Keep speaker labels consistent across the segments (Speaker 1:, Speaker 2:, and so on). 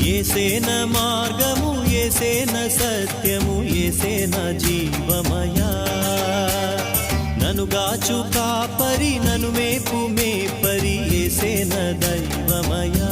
Speaker 1: యేసేన మార్గము, యేసేన సత్యము, యేసేన జీవమయా. నను గాచు కాపరి, నను మేపు మేపరి, యేసేన దైవమయా.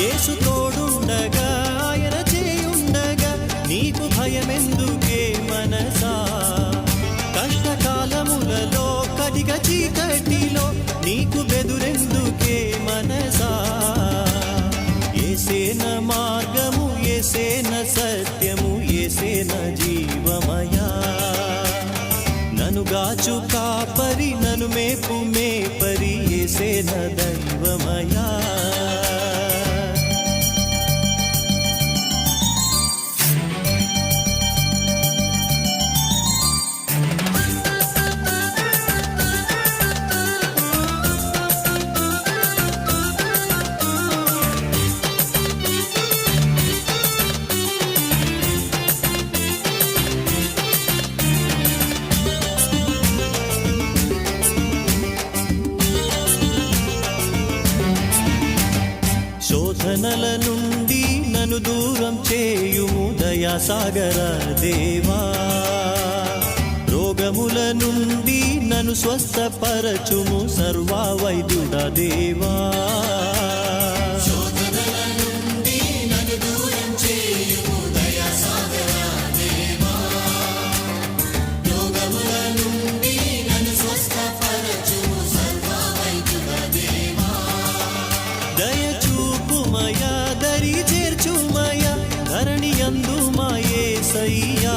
Speaker 1: యేసు తోడుండగా, ఆయన చేయుండగా, నీకు భయమెందుకే మనసా. కష్టకాలములలో కటిక చీకటిలో నీకు బెదురెందుకే మనసా. యేసేన మార్గము, యేసేన సత్యము, యేసేన జీవమయా. నను గాచు కాపరి, నను మేపు మేపరి, యేసేన దైవమయా. శోధనల నుండి నన్ను దూరం చేయుము దయాసాగర దేవా. రోగముల నుండి నన్ను స్వస్థపరచుము సర్వవైద్యుడ దేవా. దరి చేర్చుమయ ధరణి యందు మా యేసయ్యా.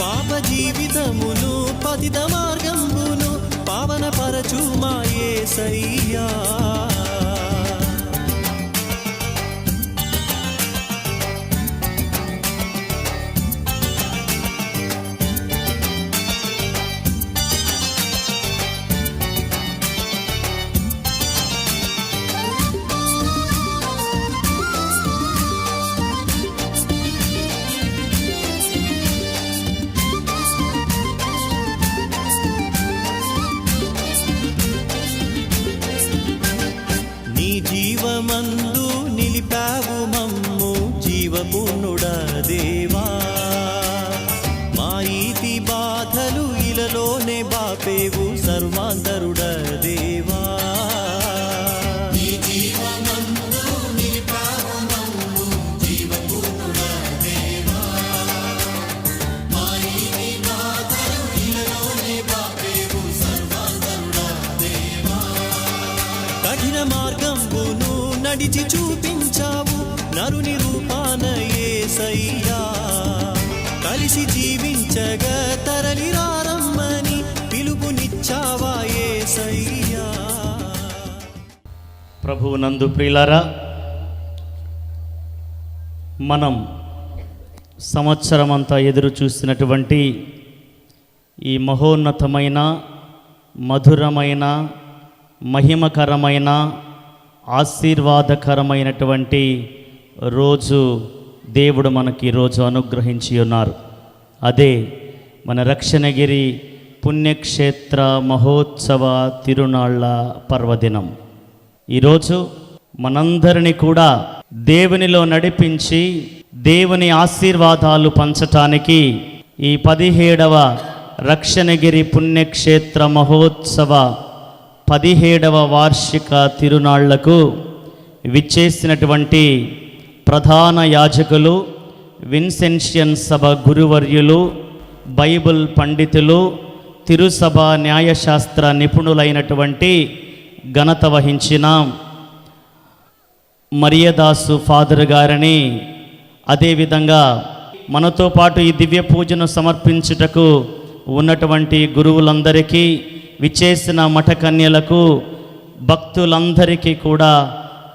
Speaker 1: పాప జీవితమును పతిత మార్గమును పావన పరచు మా యేసయ్యా. జీవమందు నిలిపావు మమ్ము జీవపూర్ణుడా దేవా. మా ఈతి బాధలు ఇలలోనే బాపేవు సర్వాంతరుడా దేవా. కఠిన మార్గంబును నడిచి చూపించావు నరుని రూపాన యేసయ్యా. కలిసి జీవించగా తరలి రారమ్మని పిలుపునిచ్చావా యేసయ్యా.
Speaker 2: ప్రభువునందు ప్రియులారా, మనం సంవత్సరమంతా ఎదురు చూసినటువంటి ఈ మహోన్నతమైన, మధురమైన, మహిమకరమైన, ఆశీర్వాదకరమైనటువంటి రోజు దేవుడు మనకి ఈరోజు అనుగ్రహించి ఉన్నారు. అదే మన రక్షణగిరి పుణ్యక్షేత్ర మహోత్సవ తిరునాళ్ల పర్వదినం. ఈరోజు మనందరినీ కూడా దేవునిలో నడిపించి దేవుని ఆశీర్వాదాలు పంచటానికి ఈ 17వ రక్షణగిరి పుణ్యక్షేత్ర మహోత్సవ 17వ వార్షిక తిరునాళ్లకు విచ్చేసినటువంటి ప్రధాన యాజకులు, విన్సెన్షియన్ సభ గురువర్యులు, బైబిల్ పండితులు, తిరుసభ న్యాయశాస్త్ర నిపుణులైనటువంటి ఘనత వహించిన మరియదాసు ఫాదర్ గారిని, అదేవిధంగా మనతో పాటు ఈ దివ్య పూజను సమర్పించుటకు ఉన్నటువంటి గురువులందరికీ, విచ్చేసిన మఠకన్యలకు, భక్తులందరికీ కూడా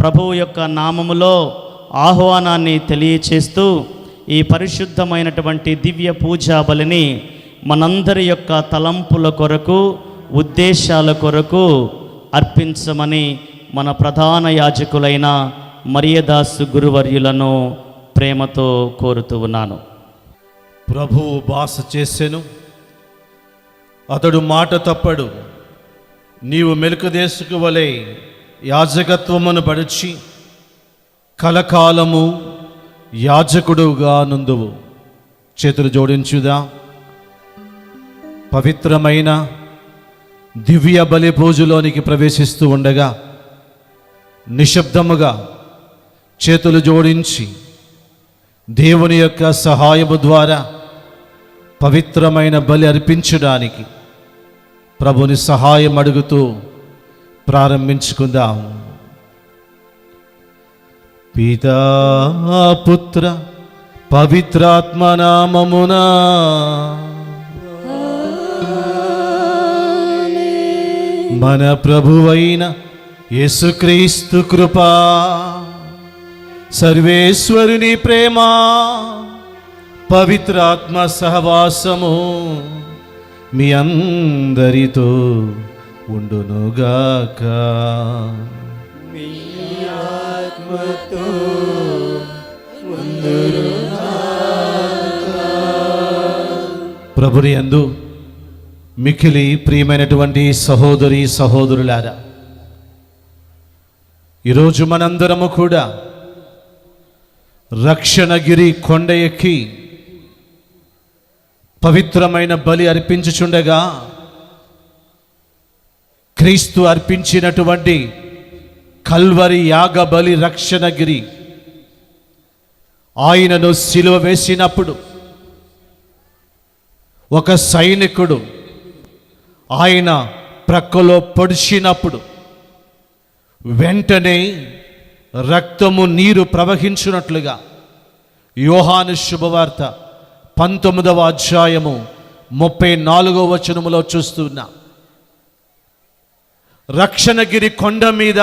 Speaker 2: ప్రభువు యొక్క నామములో ఆహ్వానాన్ని తెలియచేస్తూ ఈ పరిశుద్ధమైనటువంటి దివ్య పూజా బలిని మనందరి యొక్క తలంపుల కొరకు, ఉద్దేశాల కొరకు అర్పించమని మన ప్రధాన యాజకులైన మరియదాసు గురువర్యులను ప్రేమతో కోరుతూ ఉన్నాను.
Speaker 3: ప్రభువు బాస చేసెను, అతడు మాట తప్పడు. నీవు మెల్కీదెదెకు వలె యాజకత్వమును పడిచి కలకాలము యాజకుడుగా నుందువు. చేతులు జోడించుదా. పవిత్రమైన దివ్య బలి పూజలోనికి ప్రవేశిస్తూ ఉండగా నిశ్శబ్దముగా చేతులు జోడించి దేవుని యొక్క సహాయము ద్వారా పవిత్రమైన బలి అర్పించడానికి ప్రభుని సహాయం అడుగుతూ ప్రారంభించుకుందాం. పితా పుత్ర పవిత్రాత్మ నామమునా మన ప్రభువైన యేసుక్రీస్తు కృపా, సర్వేశ్వరుని ప్రేమ, పవిత్రాత్మ సహవాసము మీ అందరితో ఉండునుగాక. ప్రభుని యందు మిక్కిలి ప్రియమైనటువంటి సహోదరి సహోదరులారా, ఈరోజు మనందరము కూడా రక్షణగిరి కొండ ఎక్కి పవిత్రమైన బలి అర్పించుచుండగా క్రీస్తు అర్పించినటువంటి కల్వరి యాగ బలి రక్షణగిరి, ఆయనను సిలువ వేసినప్పుడు ఒక సైనికుడు ఆయన ప్రక్కలో పొడిచినప్పుడు వెంటనే రక్తము నీరు ప్రవహించున్నట్లుగా యోహాను శుభవార్త 19వ అధ్యాయము 34వ వచనములో చూస్తున్నా. రక్షణగిరి కొండ మీద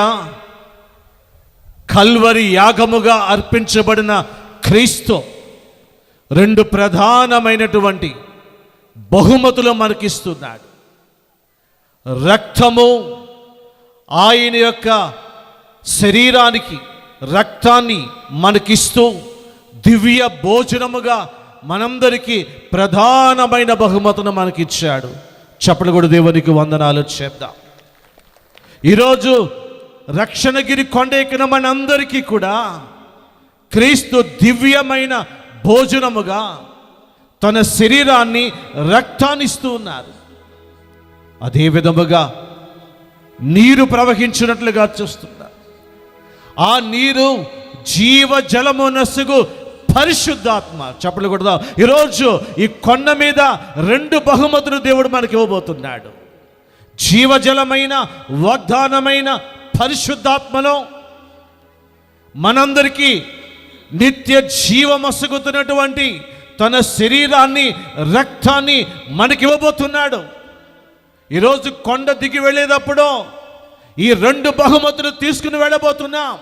Speaker 3: కల్వరి యాగముగా అర్పించబడిన క్రీస్తు 2 ప్రధానమైనటువంటి బహుమతులు మనకిస్తున్నాడు. రక్తము, ఆయన యొక్క శరీరానికి రక్తాన్ని మనకిస్తూ దివ్య భోజనముగా మనందరికీ ప్రధానమైన బహుమతును మనకిచ్చాడు. చప్పట్లు కూడా దేవునికి వందనాలు చెప్దాం. ఈరోజు రక్షణగిరి కొండ ఎక్కిన మనందరికీ కూడా క్రీస్తు దివ్యమైన భోజనముగా తన శరీరాన్ని రక్తాన్ని ఇస్తూ ఉన్నారు. అదే విధముగా నీరు ప్రవహించినట్లుగా చూస్తున్నారు. ఆ నీరు జీవజలము నసుగు పరిశుద్ధాత్మ. చప్పట్లు కొడదాం. ఈరోజు ఈ కొండ మీద 2 బహుమతులు దేవుడు మనకి ఇవ్వబోతున్నాడు. జీవజలమైన వాగ్దానమైన పరిశుద్ధాత్మలో మనందరికీ నిత్య జీవమసుగుతున్నటువంటి తన శరీరాన్ని రక్తాన్ని మనకివ్వబోతున్నాడు. ఈరోజు కొండ దిగి వెళ్ళేటప్పుడు ఈ 2 బహుమతులు తీసుకుని వెళ్ళబోతున్నాం.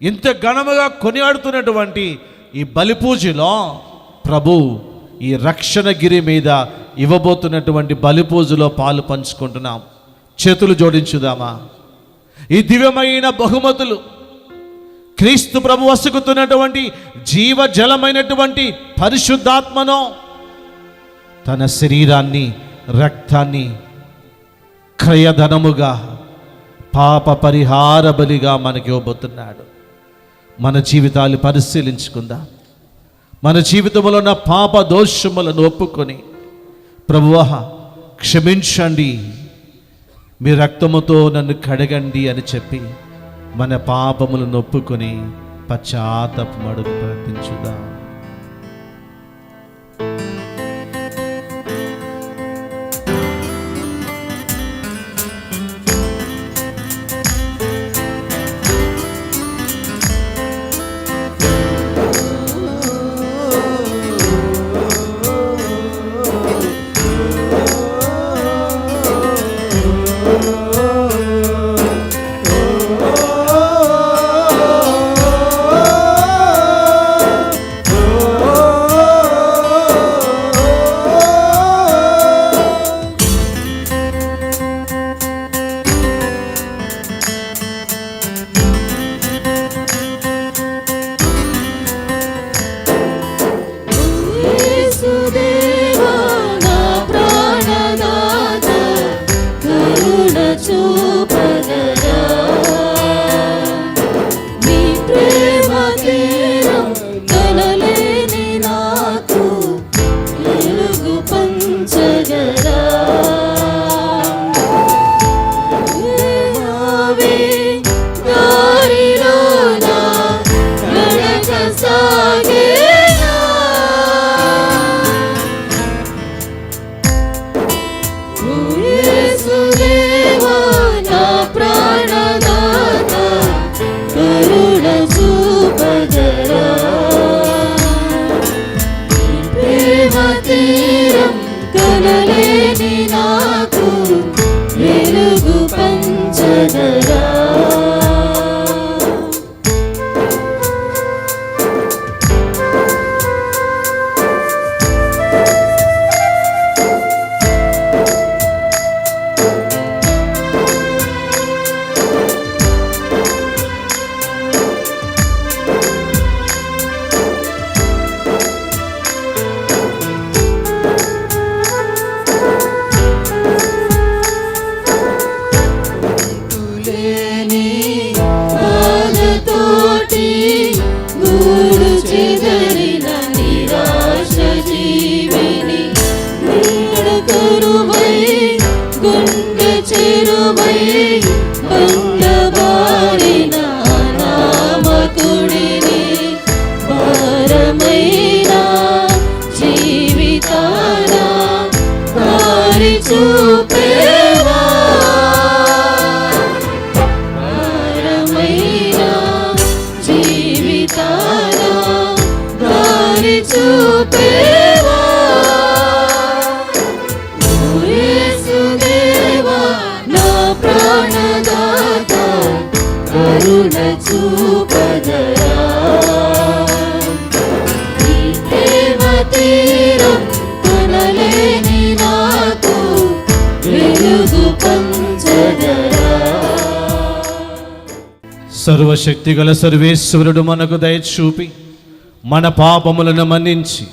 Speaker 3: ఇంత ఘనముగా కొనియాడుతున్నటువంటి ఈ బలి పూజలో ప్రభు ఈ రక్షణగిరి మీద ఇవ్వబోతున్నటువంటి బలి పూజలో పాలు పంచుకుంటున్నాం. చేతులు జోడించుదామా. ఈ దివ్యమైన బహుమతులు క్రీస్తు ప్రభు వసుకుతున్నటువంటి జీవజలమైనటువంటి పరిశుద్ధాత్మను, తన శరీరాన్ని రక్తాన్ని క్రయధనముగా పాప పరిహార బలిగా మనకి ఇవ్వబోతున్నాడు. మన జీవితాలు పరిశీలించుకుందాం. మన జీవితంలో ఉన్న పాప దోషములను ఒప్పుకొని ప్రభువా క్షమించండి, మీ రక్తముతో నన్ను కడగండి అని చెప్పి మన పాపములను ఒప్పుకొని పశ్చాత్తాపమడుగు ప్రార్థించుదాం.
Speaker 4: చూపేవా ఓ యేసుదేవా నా ప్రాణదాత కరుణ చూపదయా నీ ప్రేమ తీరం కొనలేని నాకు వెలుగు పంచదయా.
Speaker 3: సర్వశక్తిగల సర్వేశ్వరుడు మనకు దయ చూపి మన పాపములను మన్నించి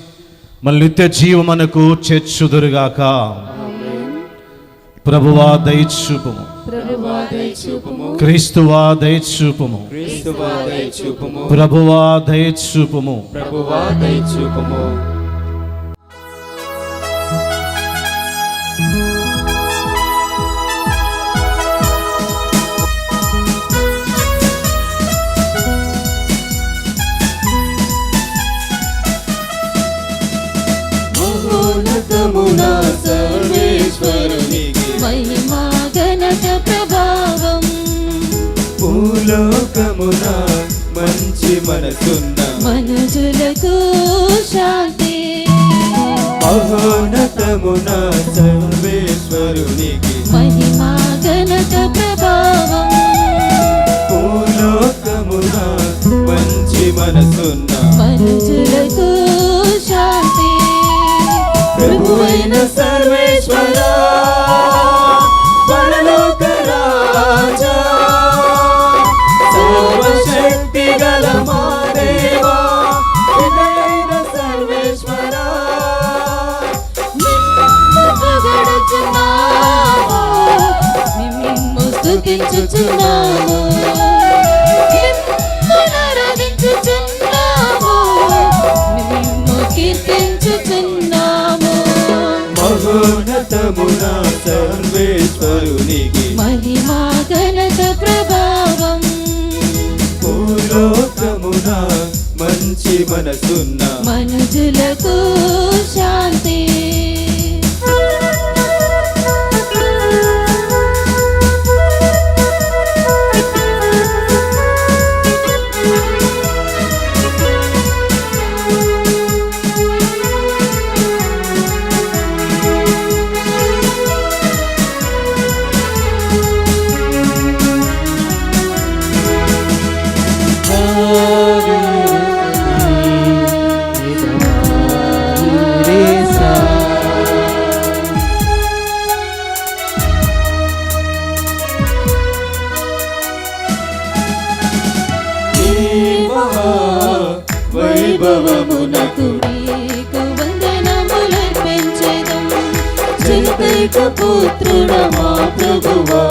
Speaker 3: మన నిత్య జీవమునకు చేర్చుదురుగాక. ప్రభువా దయచూపుము, క్రీస్తువా దయచూపుము, ప్రభువా దయచూపుము.
Speaker 4: మహోన్నతమునా సర్వేశ్వరునికి మహిమా ఘనత ప్రభావం.
Speaker 5: భూలోకమున మంచి మనసున్న
Speaker 4: మనుజులకు శాంతి.
Speaker 5: మహోన్నతమున సర్వేశ్వరునికి
Speaker 4: మహిమా ఘనత ప్రభావం.
Speaker 5: భూలోకమున మంచి మనసున్న
Speaker 4: మనుజులకు శాంతి.
Speaker 5: ప్రభువైన సర్వేశ్వరా పరలోక రాజా సర్వశక్తి గల మా దేవా పితయైన సర్వేశ్వరా
Speaker 4: నిన్ను పొగడుచున్నాము, నిన్ను స్తుతించుచున్నాము, నిన్ను ఆరాధించుచున్నాము, నిన్ను కీర్తించుచున్నాము.
Speaker 5: మహోన్నతమున సర్వేశ్వరునికి
Speaker 4: మహిమా ఘనత ప్రభావం.
Speaker 5: భూలోకమున మంచి మనసున్న
Speaker 4: మనుజులకు శాంతి.
Speaker 5: వైభవమునకు
Speaker 4: నీకు వందనములర్పించెదం. జగదైక పుత్రుడ మా ప్రభువా,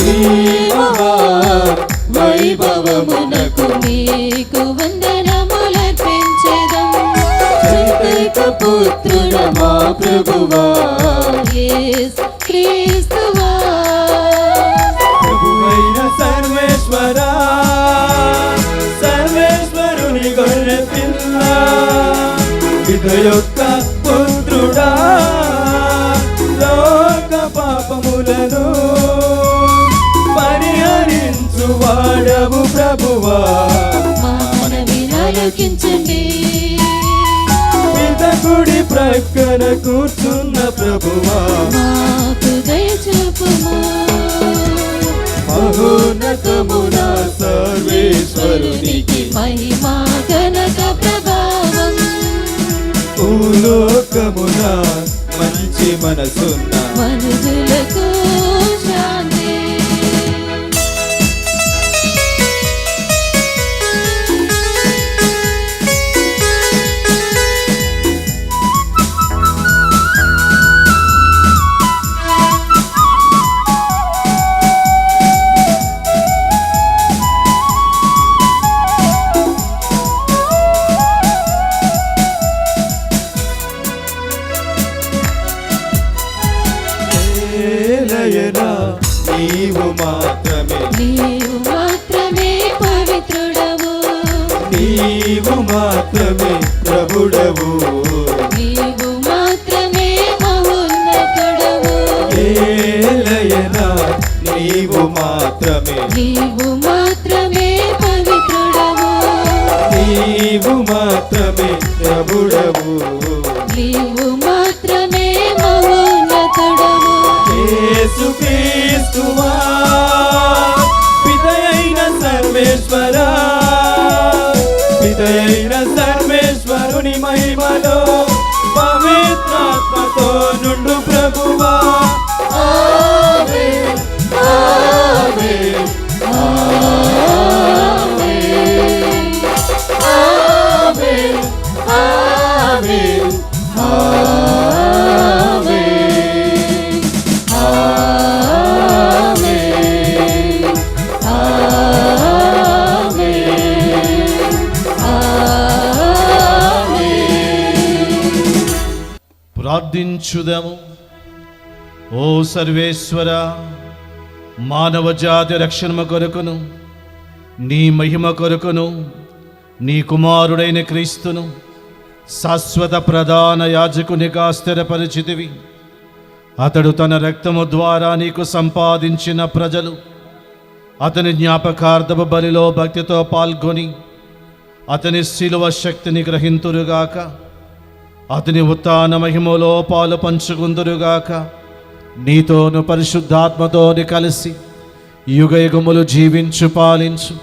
Speaker 5: నీ మహా వైభవమునకు
Speaker 4: నీకు వందనములర్పించెదం. జగదైక పుత్రుడ
Speaker 5: మా ప్రభువా
Speaker 4: యేసు క్రీస్తువా.
Speaker 5: ప్రభువైన సర్వేశ్వరా సర్వేశ్వరుని గొర్రె పిల్ల పిత యొక్క పుత్రుడా లోక పాపములను పరిహరించు వాడవు ప్రభువా
Speaker 4: మా మనవి ఆలకించండి.
Speaker 5: పిత కుడి ప్రక్కన కూర్చున్న ప్రభువా
Speaker 4: మాకు దయచూపుము.
Speaker 5: మహోన్నతమున సర్వేశ్వరునికి
Speaker 4: మహిమా ఘనత ప్రభావం.
Speaker 5: భూలోకమున మంచి మనసున్న
Speaker 4: మనుజులకు శాంతి.
Speaker 5: ఏలయనా నీవు మాత్రమే
Speaker 4: నీవు మాత్రమే పవిత్రుడవు,
Speaker 5: నీవు మాత్రమే ప్రభుడవు
Speaker 4: నీవు మాత్రమే మహోన్నతుడవు,
Speaker 5: ఏలయనా నీవు మాత్రమే
Speaker 4: నీవు మాత్రమే పవిత్రుడవు,
Speaker 5: నీవు మాత్రమే ప్రభుడవు
Speaker 4: నీవు మాత్రమే మహోన్నతుడవు
Speaker 5: యేసుక్రీస్తువా పితయైన సర్వేశ్వరా పితయైన సర్వేశ్వరుని మహిమలో పవిత్రాత్మతో నుండు ప్రభువా
Speaker 4: ఆమేన్ ఆమేన్ ఆమేన్ ఆమేన్ ఆమేన్
Speaker 3: ప్రార్థించుదాము. ఓ సర్వేశ్వర, మానవ జాతి రక్షణ కొరకును నీ మహిమ కొరకును నీ కుమారుడైన క్రీస్తును శాశ్వత ప్రధాన యాజకునిగా స్థిరపరిచితివి. అతడు తన రక్తము ద్వారా నీకు సంపాదించిన ప్రజలు అతని జ్ఞాపకార్థపు బలిలో భక్తితో పాల్గొని అతని శిలువ శక్తిని గ్రహింతురుగాక. అతని ఉత్థాన మహిమలో పాలు పంచుకుందురుగాక. నీతోను పరిశుద్ధాత్మతోని కలిసి యుగ యుగములు జీవించు పాలించు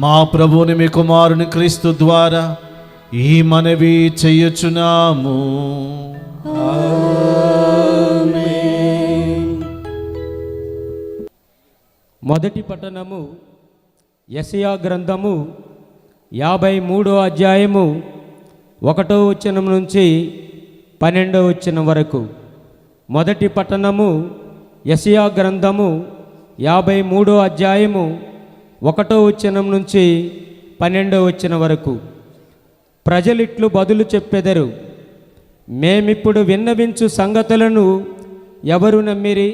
Speaker 3: మా ప్రభువుని మీ కుమారుని క్రీస్తు ద్వారా ఈ మనవి చెయ్యుచున్నాము.
Speaker 6: మొదటి పట్టణము యెషయా గ్రంథము 53వ అధ్యాయము 1వ వచనం నుంచి 12వ వచనం వరకు. మొదటి పట్టణము యెషయా గ్రంథము 53వ అధ్యాయము 1వ వచనం నుంచి 12వ వచనం వరకు. ప్రజలిట్లు బదులు చెప్పెదరు, మేమిప్పుడు విన్నవించు సంగతులను ఎవరు నమ్మిరి?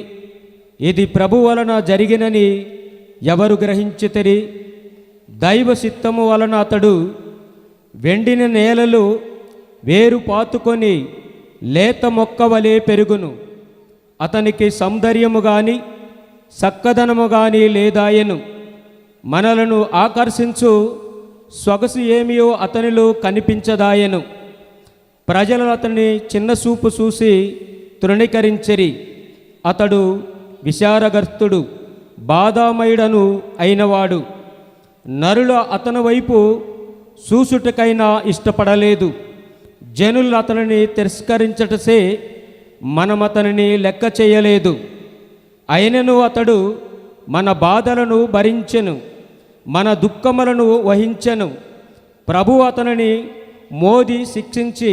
Speaker 6: ఇది ప్రభు వలన జరిగినని ఎవరు గ్రహించితిరి? దైవ చిత్తము వలన అతడు వెండిన నేలలు వేరు పాతుకొని లేత మొక్క వలె పెరుగును. అతనికి సౌందర్యము గాని చక్కదనము గాని లేదాయెను. మనలను ఆకర్షించు సొగసు ఏమియో అతనిలో కనిపించదాయెను. ప్రజలు అతన్ని చిన్న చూపు చూసి తృణీకరించిరి. అతడు విచారగర్తుడు, బాధామయుడను అయినవాడు. నరుల అతని వైపు చూసుటకైనా ఇష్టపడలేదు. జనులు అతనిని తిరస్కరించటసే మనం అతనిని లెక్క చేయలేదు. అయినను అతడు మన బాధలను భరించెను, మన దుఃఖములను వహించెను. ప్రభు అతనిని మోది శిక్షించి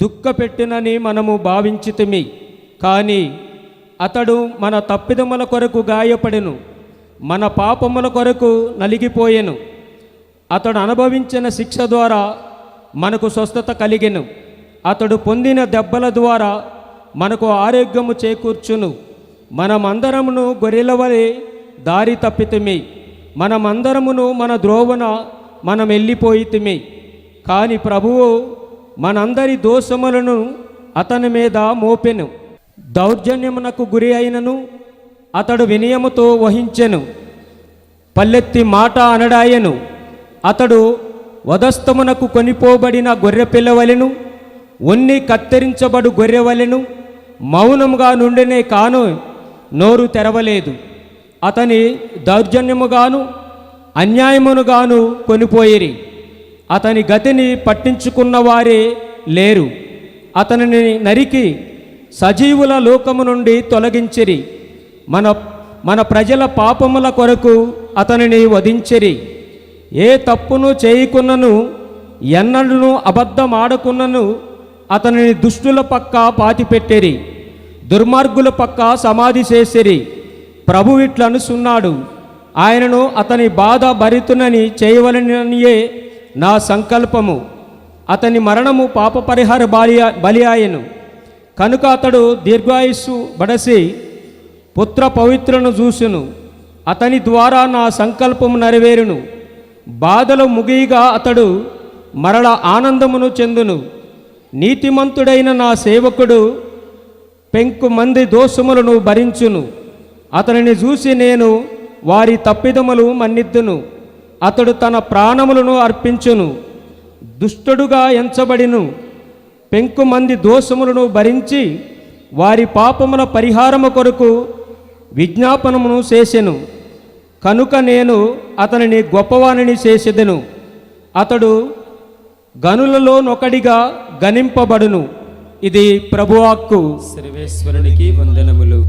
Speaker 6: దుఃఖపెట్టునని మనము భావించితిమి. కానీ అతడు మన తప్పిదముల కొరకు గాయపడెను, మన పాపముల కొరకు నలిగిపోయెను. అతడు అనుభవించిన శిక్ష ద్వారా మనకు స్వస్థత కలిగెను. అతడు పొందిన దెబ్బల ద్వారా మనకు ఆరోగ్యము చేకూర్చును. మనమందరమును గొర్రెల వలె దారి తప్పితిమి, మనమందరమును మన ద్రోవన మనం వెళ్ళిపోయితిమి. కానీ ప్రభువు మనందరి దోషములను అతని మీద మోపెను. దౌర్జన్యమునకు గురి అయినను అతడు వినయముతో వహించెను. పల్లెత్తి మాట అనడాయెను. అతడు వధస్తమునకు కొనిపోబడిన గొర్రె పిల్లవలెను, ఒన్ని కత్తిరించబడు గొర్రెవలెను మౌనముగా నుండినే కాను నోరు తెరవలేదు. అతని దౌర్జన్యముగాను అన్యాయమునుగాను కొనిపోయిరి. అతని గతిని పట్టించుకున్న వారే లేరు. అతనిని నరికి సజీవుల లోకము నుండి తొలగించిరి. మన ప్రజల పాపముల కొరకు అతనిని వధించిరి. ఏ తప్పును చేయకున్నను, ఎన్నడూ అబద్ధమాడకున్నను అతనిని దుష్టుల పక్క పాతిపెట్టిరి, దుర్మార్గుల పక్క సమాధి చేసిరి. ప్రభు ఇట్లనుచున్నాడు, ఆయనను అతని బాధ భరితునని చేయవలననియే నా సంకల్పము. అతని మరణము పాప పరిహార బలి ఆయను. కనుక అతడు దీర్ఘాయుస్సు బడసి పుత్ర పవిత్రను చూసును. అతని ద్వారా నా సంకల్పము నెరవేరును. బాధలు ముగియగా అతడు మరల ఆనందమును చెందును. నీతిమంతుడైన నా సేవకుడు పెంకు మంది దోషములను భరించును. అతనిని చూసి నేను వారి తప్పిదములు మన్నిద్దును. అతడు తన ప్రాణములను అర్పించును. దుష్టుడుగా ఎంచబడిను పెంకుమంది దోషములను భరించి వారి పాపముల పరిహారము కొరకు విజ్ఞాపనమును చేసెను. కనుక నేను అతనిని గొప్పవానిని చేసెదను. అతడు గనులలో నొకడిగా గణింపబడును. ఇది ప్రభువాక్కు.
Speaker 5: సర్వేశ్వరునికి వందనములు.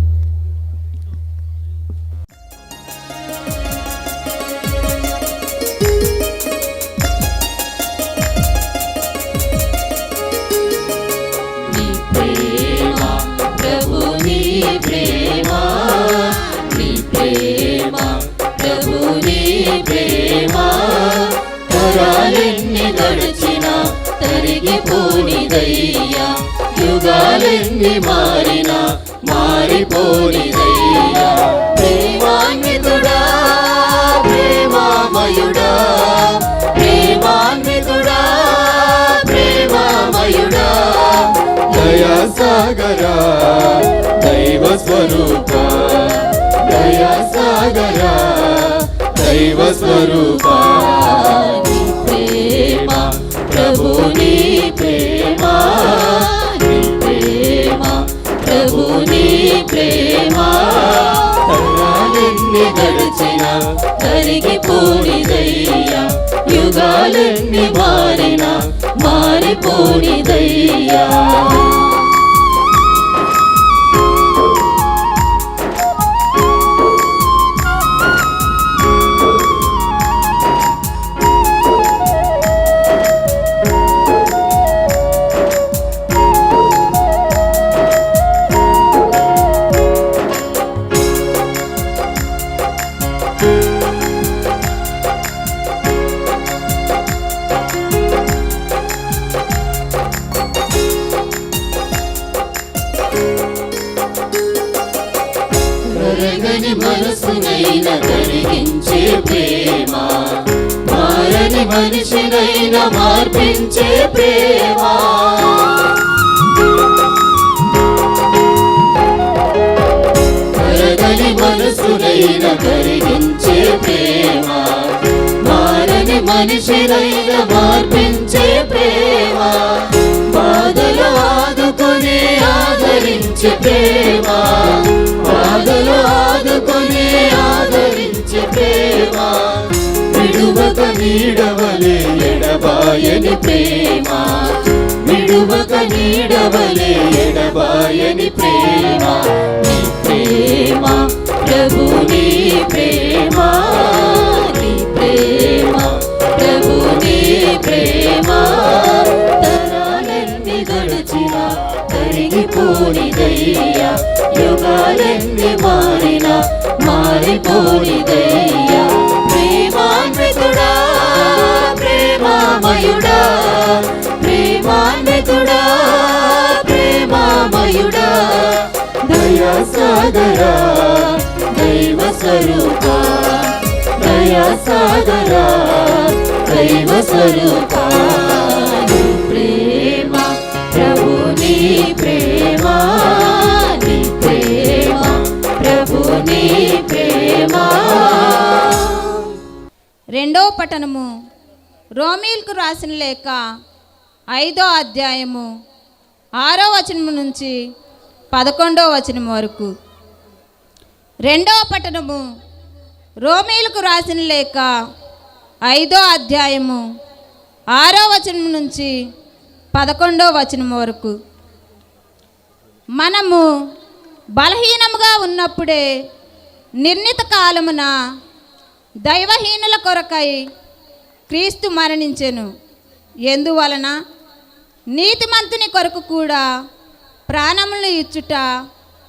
Speaker 4: నీ ప్రేమ ప్రభు, నీ ప్రేమ, నీ ప్రేమ ప్రభు, నీ ప్రేమ తరాలెన్ని గడిచినా తరిగిపోనిదయ్యా, యుగాలెన్ని మారినా మారిపోనిదయ్యా. ప్రేమాన్వితుడా, ప్రేమామయుడా, ప్రేమాన్వితుడా, ప్రేమామయుడా, దయాసాగరా దైవ స్వరూప, దయాసాగరా దైవ స్వరూప. నీ ప్రేమ ప్రభు, నీ ప్రేమ, నీ ప్రేమ ప్రభు, నీ ప్రేమ తరాలెన్ని గడిచినా తరిగిపోనిదయ్యా, యుగాలెన్ని మారినా మారిపోనిదయ్యా. కరగని మనసునైనా కరిగించే ప్రేమ, మారని మనిషినైనా మార్పించే ప్రేమ. కరగని మనసునైనా కరిగించే ప్రేమ, మారని మనిషినైనా మార్పించే ప్రేమ. బాధలు ఆదుకొని ఆదరించే ప్రేమ, బాధలు ఆదుకొని ఆదరించే ప్రేమ. విడువక నీడవలే ఎడబాయని ప్రేమ, విడువక నీడవలే ఎడబాయని ప్రేమ. నీ ప్రేమ ప్రభు, నీ ప్రేమ, నీ ప్రేమ ప్రభు, నీ ప్రేమ తరాలెన్ని గడిచినా తరిగిపోనిదయ్యా, యుగాలెన్ని మారినా మారిపోనిదయ్యా. ప్రేమాన్వితుడా, ప్రేమామయుడా, ప్రేమాన్వితుడా, ప్రేమామయుడా, దయాసాగరా దైవ స్వరూప, దయాసాగరా దైవ స్వరూప. నీ ప్రేమ ప్రభు, నీ ప్రేమ, నీ ప్రేమ ప్రభు, నీ ప్రేమ.
Speaker 7: రెండవ పట్టణము రోమీయులకు రాసిన లేఖ 5వ అధ్యాయము 6వ వచనం నుంచి 11వ వచనం వరకు. రెండవ పట్టణము రోమీయులకు రాసిన లేఖ 5వ అధ్యాయము 6వ వచనం నుంచి 11వ వచనం వరకు. మనము బలహీనముగా ఉన్నప్పుడే నిర్ణీత కాలమున దైవహీనుల కొరకై క్రీస్తు మరణించెను. ఎందువలన నీతిమంతుని కొరకు కూడా ప్రాణములను ఇచ్చుట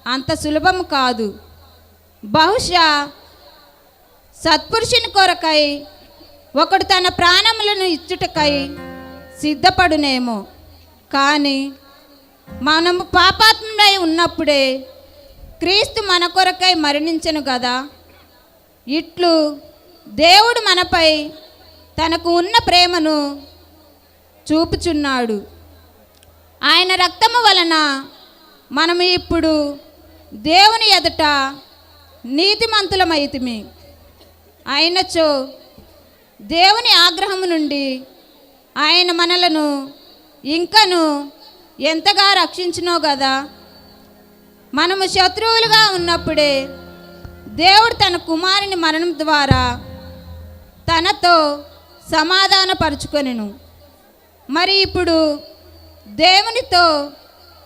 Speaker 7: అంత సులభం కాదు. బహుశా సత్పురుషుని కొరకై ఒకడు తన ప్రాణములను ఇచ్చుటకై సిద్ధపడునేమో, కానీ మనము పాపాత్ముడై ఉన్నప్పుడే క్రీస్తు మన కొరకై మరణించెను కదా. ఇట్లు దేవుడు మనపై తనకు ఉన్న ప్రేమను చూపుచున్నాడు. ఆయన రక్తము వలన మనము ఇప్పుడు దేవుని ఎదుట నీతిమంతులమైతిమి. అయినచో దేవుని ఆగ్రహము నుండి ఆయన మనలను ఇంకను ఎంతగా రక్షించునో కదా. మనము శత్రువులుగా ఉన్నప్పుడే దేవుడు తన కుమారుని మరణం ద్వారా తనతో సమాధానపరుచుకొనెను. మరి ఇప్పుడు దేవునితో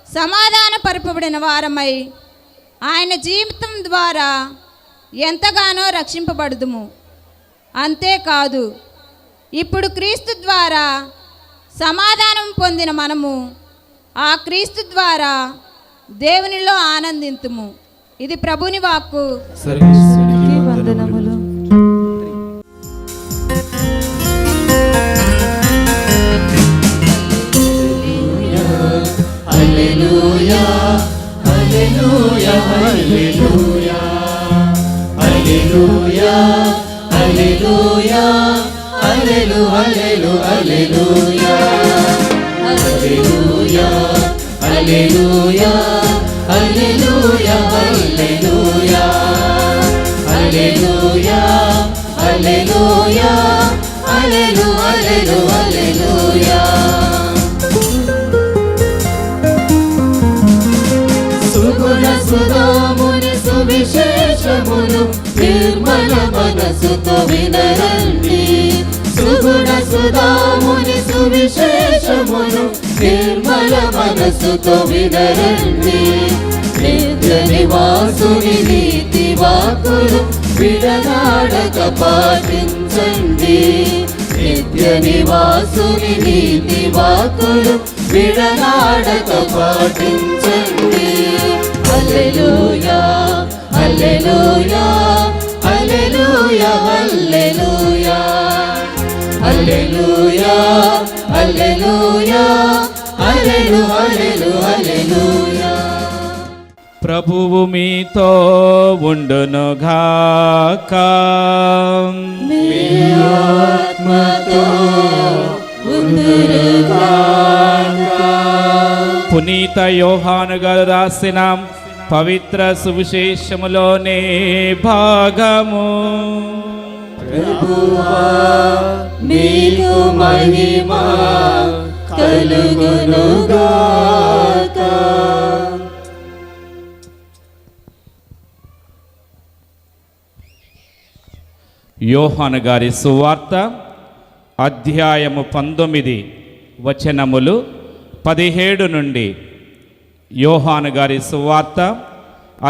Speaker 7: సమాధానపరపబడిన వారమై ఆయన జీవితం ద్వారా ఎంతగానో రక్షింపబడుదుము. అంతేకాదు, ఇప్పుడు క్రీస్తు ద్వారా సమాధానం పొందిన మనము ఆ క్రీస్తు ద్వారా దేవునిలో ఆనందింతుము. ఇది ప్రభుని వాక్కు.
Speaker 5: సర్వేశ్వరునికి
Speaker 4: వందనములు.
Speaker 1: హల్లెలూయా హల్లెలూయా హల్లెలూయా హల్లెలూయా హల్లెలూయా హల్లెలూ హల్లెలూ హల్లెలూయా hallelujah hallelujah hallelujah hallelujah hallelujah హల్లెలూయా హల్లెలూ హల్లెలూ హల్లెలూయా. సుగుణ సుధాముని సువిశేషమును నిర్మల మనసుతో వినరండి. సుగుణ సుధాముని సువిశేషమును నిర్మల మనసుతో వినరండి. నిత్య నివాసుని నీతి వాక్కులు విడనాడక పాటించండి. నిత్య నివాసుని నీతి వాక్కులు విడనాడక పాటించండి. హల్లెలూయా హల్లెలూయా హల్లెలూయా హల్లెలూయా హల్లెలూయా హల్లెలూయా హల్లెలూ హల్లెలూ హల్లెలూయా.
Speaker 2: ప్రభువు మీతో ఉండునుగాక. పునీత యోహాను గారు రాసిన పవిత్ర సువిశేషములోనే భాగము.
Speaker 1: మీకు మహిమ కలుగునుగాక.
Speaker 2: యోహాను గారి సువార్త అధ్యాయము 19 వచనములు 17 నుండి. యోహాను గారి సువార్త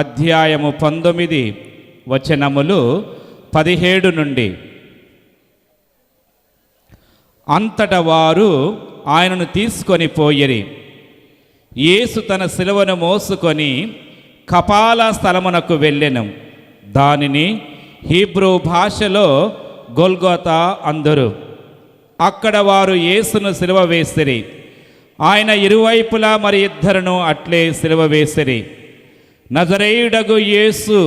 Speaker 2: అధ్యాయము 19 వచనములు 17 నుండి. అంతట వారు ఆయనను తీసుకొని పోయిరి. యేసు తన శిలువను మోసుకొని కపాల స్థలమునకు వెళ్ళెను. దానిని హీబ్రూ భాషలో గొల్గోతా అందరు. అక్కడ వారు యేసును సిలువ వేసిరి. ఆయన ఇరువైపులా మరి ఇద్దరును అట్లే సిలువ వేసిరి. నజరేయుడగు యేసు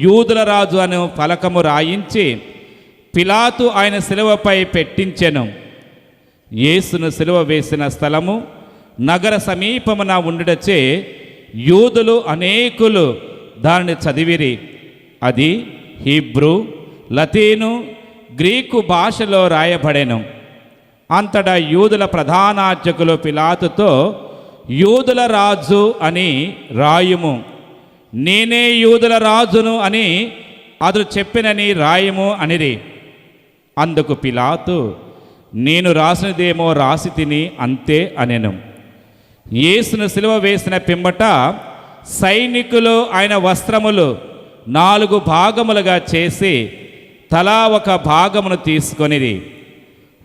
Speaker 2: యూదుల రాజు అను ఫలకము రాయించి పిలాతు ఆయన సిలువపై పెట్టించెను. యేసును సిలువ వేసిన స్థలము నగర సమీపమున ఉండుటచే యూదులు అనేకులు దానిని చదివిరి. అది హీబ్రూ, లతీను, గ్రీకు భాషలో రాయబడెను. అంతటా యూదుల ప్రధానార్చకులు పిలాతుతో, యూదుల రాజు అని రాయుము, నేనే యూదుల రాజును అని అతడు చెప్పినని రాయము అనిరి. అందుకు పిలాతు, నేను రాసినదేమో రాసి తిని అంతే అనెను. యేసును సిలువ వేసిన పిమ్మట సైనికులు ఆయన వస్త్రములు 4 భాగములుగా చేసి తలా ఒక భాగమును తీసుకొనిరి.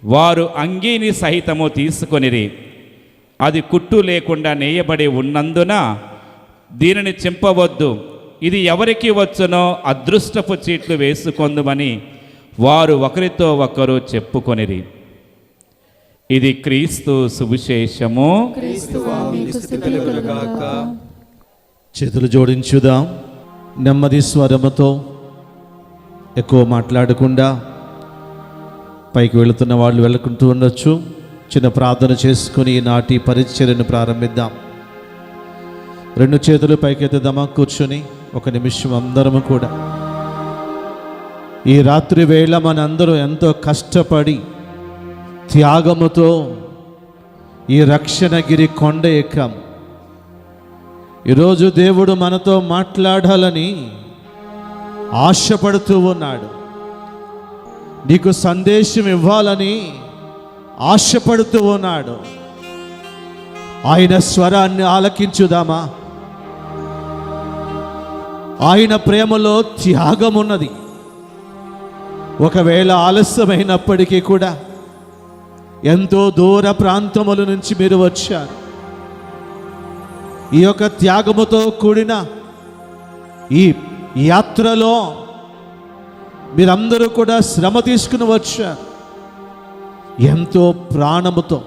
Speaker 2: వారు అంగీని సహితము తీసుకొనిరి. అది కుట్టు లేకుండా నేయబడి ఉన్నందున దీనిని చింపవద్దు, ఇది ఎవరికి వచ్చునో అదృష్టపు చీట్లు వేసుకొందుమని వారు ఒకరితో ఒకరు చెప్పుకొనిరి. ఇది క్రీస్తు సువిశేషము.
Speaker 3: చేతులు జోడించుదాం. నెమ్మది స్వరముతో, ఎక్కువ మాట్లాడకుండా పైకి వెళుతున్న వాళ్ళు వెళ్ళుకుంటూ ఉండొచ్చు. చిన్న ప్రార్థన చేసుకుని ఈనాటి పరిచర్యను ప్రారంభిద్దాం. 2 చేతులు పైకెత్తుదామా? కూర్చొని 1 నిమిషం అందరము కూడా ఈ రాత్రి వేళ మనందరూ ఎంతో కష్టపడి త్యాగముతో ఈ రక్షణగిరి కొండ ఎక్కాం. ఈరోజు దేవుడు మనతో మాట్లాడాలని ఆశపడుతూ ఉన్నాడు. నీకు సందేశం ఇవ్వాలని ఆశపడుతూ ఉన్నాడు. ఆయన స్వరాన్ని ఆలకించుదామా? ఆయన ప్రేమలో త్యాగం ఉన్నది. ఒకవేళ ఆలస్యమైనప్పటికీ కూడా ఎంతో దూర ప్రాంతముల నుంచి మీరు వచ్చారు. ఈ యొక్క త్యాగముతో కూడిన ఈ యాత్రలో మీరందరూ కూడా శ్రమ తీసుకుని వచ్చారు. ఎంతో ప్రాణముతో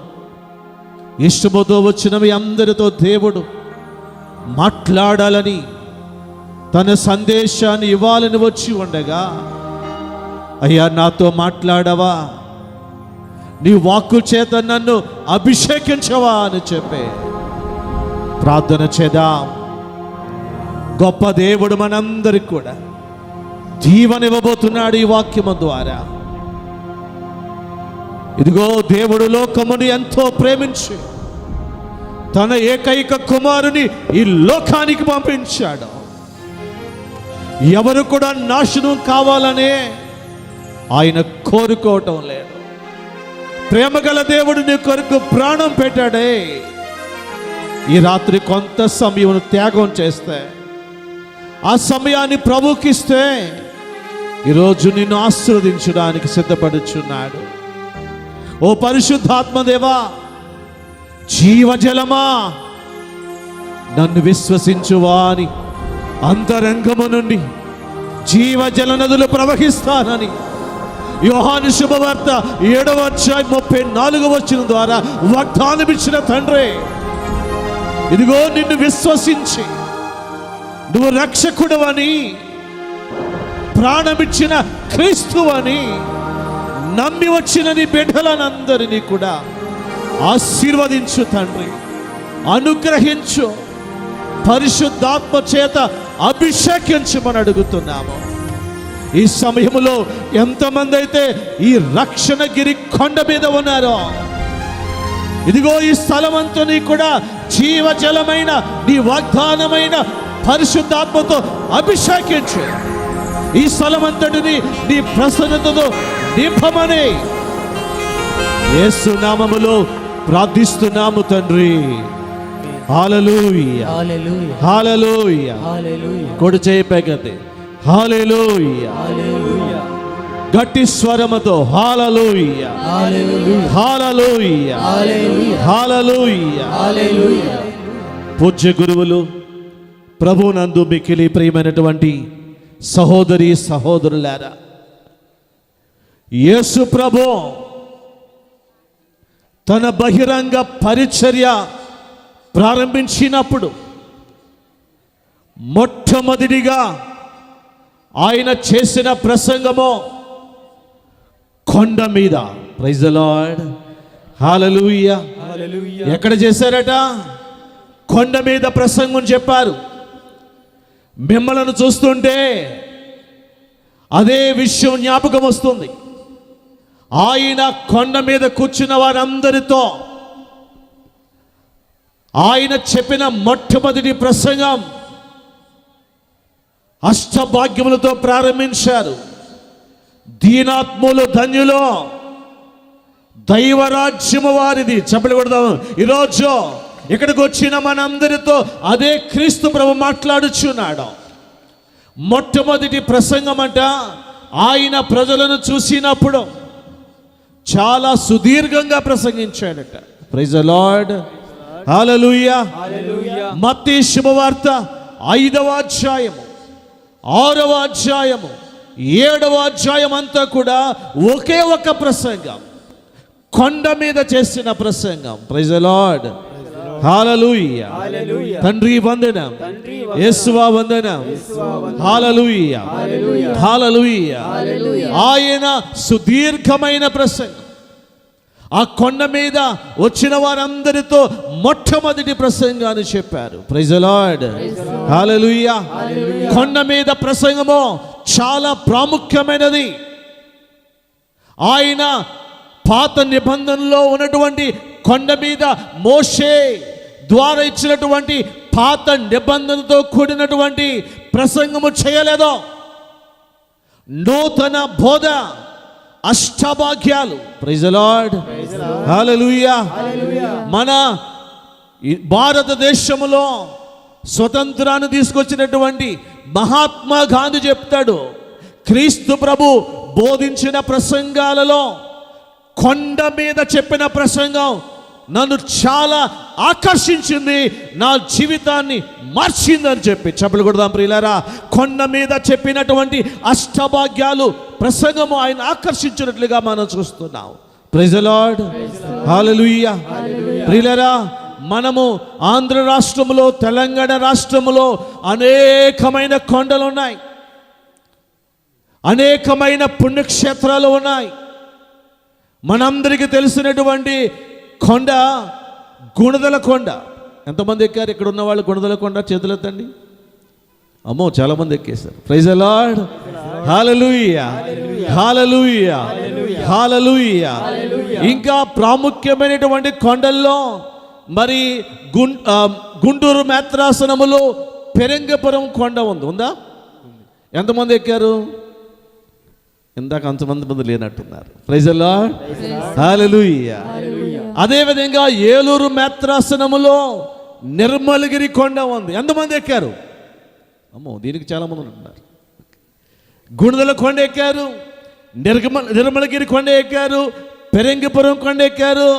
Speaker 3: ఇష్టముతో వచ్చిన మీ అందరితో దేవుడు మాట్లాడాలని తన సందేశాన్ని ఇవ్వాలని వచ్చి ఉండగా, అయ్యా నాతో మాట్లాడవా, నీ వాక్కు చేత నన్ను అభిషేకించవా అని చెప్పే ప్రార్థన చేద్దాం. గొప్ప దేవుడు మనందరికి కూడా జీవనివ్వబోతున్నాడు ఈ వాక్యము ద్వారా. ఇదిగో దేవుడు లోకముని ఎంతో ప్రేమించి తన ఏకైక కుమారుని ఈ లోకానికి పంపించాడు. ఎవరు కూడా నాశనం కావాలనే ఆయన కోరుకోవటం లేదు. ప్రేమగల దేవుడు నీ కొరకు ప్రాణం పెట్టాడే. ఈ రాత్రి కొంత సమయం త్యాగం చేస్తే, ఆ సమయాన్ని ప్రభుకిస్తే ఈరోజు నిన్ను ఆశీర్వదించడానికి సిద్ధపడుచున్నాడు. ఓ పరిశుద్ధాత్మదేవా, జీవజలమా, నన్ను విశ్వసించువా అని అంతరంగము నుండి జీవజల నదులు ప్రవహిస్తానని యోహాను శుభవార్త 7:34 ద్వారా వాగ్దానం ఇచ్చిన తండ్రి, ఇదిగో నిన్ను విశ్వసించి నువ్వు రక్షకుడవని, ప్రాణమిచ్చిన క్రీస్తువని నమ్మి వచ్చిన నీ బిడ్డలనందరినీ కూడా ఆశీర్వదించు తండ్రి, అనుగ్రహించు, పరిశుద్ధాత్మ చేత అభిషేకించమని అడుగుతున్నాము. ఈ సమయంలో ఎంతమంది అయితే ఈ రక్షణగిరి కొండ మీద ఉన్నారో, ఇదిగో ఈ స్థలమంతని కూడా జీవజలమైన నీ వాగ్దానమైన పరిశుద్ధాత్మతో అభిషేకించు. ఈ స్థలమంతటిని నీ ప్రసన్నతతో నింపమని యేసు నామములో ప్రార్థిస్తున్నాము తండ్రి. హల్లెలూయా,
Speaker 1: హల్లెలూయా,
Speaker 3: హల్లెలూయా.
Speaker 1: హల్లెలూయా,
Speaker 3: కొడు చేయపగతే హల్లెలూయా,
Speaker 1: హల్లెలూయా,
Speaker 3: గట్టి స్వరముతో హల్లెలూయా,
Speaker 1: హల్లెలూయా,
Speaker 3: హల్లెలూయా,
Speaker 1: హల్లెలూయా,
Speaker 3: హల్లెలూయా.
Speaker 1: హల్లెలూయా.
Speaker 3: పూజ్య గురువులు, ప్రభునందు మిక్కిలి ప్రియమైనటువంటి సహోదరి సహోదరులారా, యేసు ప్రభు తన బహిరంగ పరిచర్య ప్రారంభించినప్పుడు మొట్టమొదటిగా ఆయన చేసిన ప్రసంగము కొండ మీద. ప్రైజ్ ది లార్డ్, హల్లెలూయా. ఎక్కడ చేశారట? కొండ మీద ప్రసంగం చెప్పారు. మిమ్మలను చూస్తుంటే అదే విషయం జ్ఞాపకం వస్తుంది. ఆయన కొండ మీద కూర్చున్న వారందరితో ఆయన చెప్పిన మొట్టమొదటి ప్రసంగం అష్టభాగ్యములతో ప్రారంభించారు. దీనాత్ములు ధన్యులు, దైవరాజ్యము వారిది. చెప్పలు కొడదాం. ఈరోజు ఇక్కడికి వచ్చిన మనందరితో అదే క్రీస్తు ప్రభు మాట్లాడుచున్నాడు. మొట్టమొదటి ప్రసంగం అంట ఆయన ప్రజలను చూసినప్పుడు చాలా సుదీర్ఘంగా ప్రసంగించాడట. ప్రైజ్ ది లార్డ్, హల్లెలూయా. మత్తయి శుభవార్త 5వ అధ్యాయము, 6వ అధ్యాయము, 7వ అధ్యాయం అంతా కూడా ఒకే ఒక ప్రసంగం, కొండ మీద చేసిన ప్రసంగం. Praise the Lord, hallelujah. తండ్రి వందనం, యేసువా వందనం, హల్లెలూయా, హల్లెలూయా. ఆయన సుదీర్ఘమైన ప్రసంగం. ఆ కొండ మీద వచ్చిన వారందరితో మొట్టమొదటి ప్రసంగాన్ని చెప్పారు. ప్రైజ్ ది లార్డ్, హల్లెలూయా. కొండ మీద ప్రసంగము చాలా ప్రాముఖ్యమైనది. ఆయన పాత నిబంధనలో ఉన్నటువంటి కొండ మీద మోషే ద్వారా ఇచ్చినటువంటి పాత నిబంధనతో కూడినటువంటి ప్రసంగము చేయలేదో, నూతన బోధ, అష్టభాగ్యాలు, ప్రైజ్ ది లార్డ్, హల్లెలూయా. మన భారతదేశంలో స్వతంత్రాన్ని తీసుకొచ్చినటువంటి మహాత్మా గాంధీ చెప్తాడు, క్రీస్తు ప్రభు బోధించిన ప్రసంగాలలో కొండ మీద చెప్పిన ప్రసంగం నన్ను చాలా ఆకర్షించింది, నా జీవితాన్ని మార్చిందని చెప్పి. చెప్పలు కొడదాం ప్రియులారా. కొండ మీద చెప్పినటువంటి అష్టభాగ్యాలు ప్రసంగము ఆయన ఆకర్షించినట్లుగా మనం చూస్తున్నాం. ప్రైజ్ ది లార్డ్, హల్లెలూయా. ప్రియులారా, మనము ఆంధ్ర రాష్ట్రములో, తెలంగాణ రాష్ట్రములో అనేకమైన కొండలు ఉన్నాయి, అనేకమైన పుణ్యక్షేత్రాలు ఉన్నాయి. మనందరికీ తెలిసినటువంటి కొండ గుణదల కొండ. ఎంతమంది ఎక్కారు ఇక్కడ ఉన్న వాళ్ళు గుణదల కొండ? చేతులు ఎత్తండి. అమ్మో, చాలా మంది ఎక్కేశారు. Praise the Lord, hallelujah, hallelujah, హల్లెలూయా. ఇంకా ప్రాముఖ్యమైనటువంటి కొండల్లో మరి గుంటూరు మేత్రాసనములో పెరంగపురం కొండ ఉందా? ఎంతమంది ఎక్కారు? ఇందాక అంతమంది లేనట్టున్నారు. ప్రైజ్ ది లార్డ్, హల్లెలూయా. అదే విధంగా ఏలూరు మేత్రాసనములో నిర్మలగిరి కొండ ఉంది. ఎంతమంది ఎక్కారు? అమ్మో, దీనికి చాలా మంది ఉన్నారు. గుణదల కొండ ఎక్కారు, నిర్మలగిరి కొండ ఎక్కారు, పెరంగిపురం కొండ ఎక్కారు.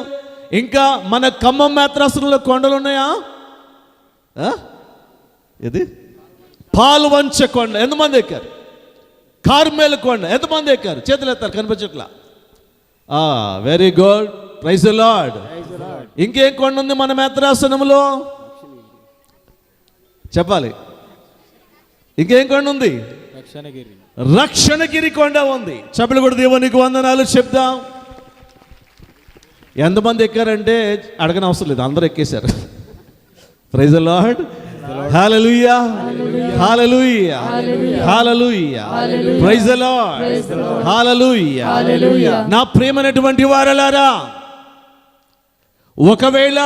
Speaker 3: ఇంకా మన ఖమ్మం మేత్రాసనంలో కొండలు ఉన్నాయా? ఇది పాల్వంచ కొండ ఎంతమంది ఎక్కారు? కార్మేల్ కొండ ఎంతమంది ఎక్కారు? చేతులు ఎత్తారు, కనిపించట్లా. Very good, praise the Lord. ఇంకేం కొండ ఉంది మన మేత్రాసనంలో? చెప్పాలి. ఇంకేం కొండ ఉంది? రక్షణగిరి కొండ ఉంది. చెప్పలు కూడా దేవునికి వందనాలు చెప్దాం. ఎంతమంది ఎక్కారంటే అడగని అవసరం లేదు, అందరూ ఎక్కేశారు. Praise the Lord, hallelujah, hallelujah, hallelujah. Praise the Lord, hallelujah. నా ప్రియమైనటువంటి వారలారా, ఒకవేళ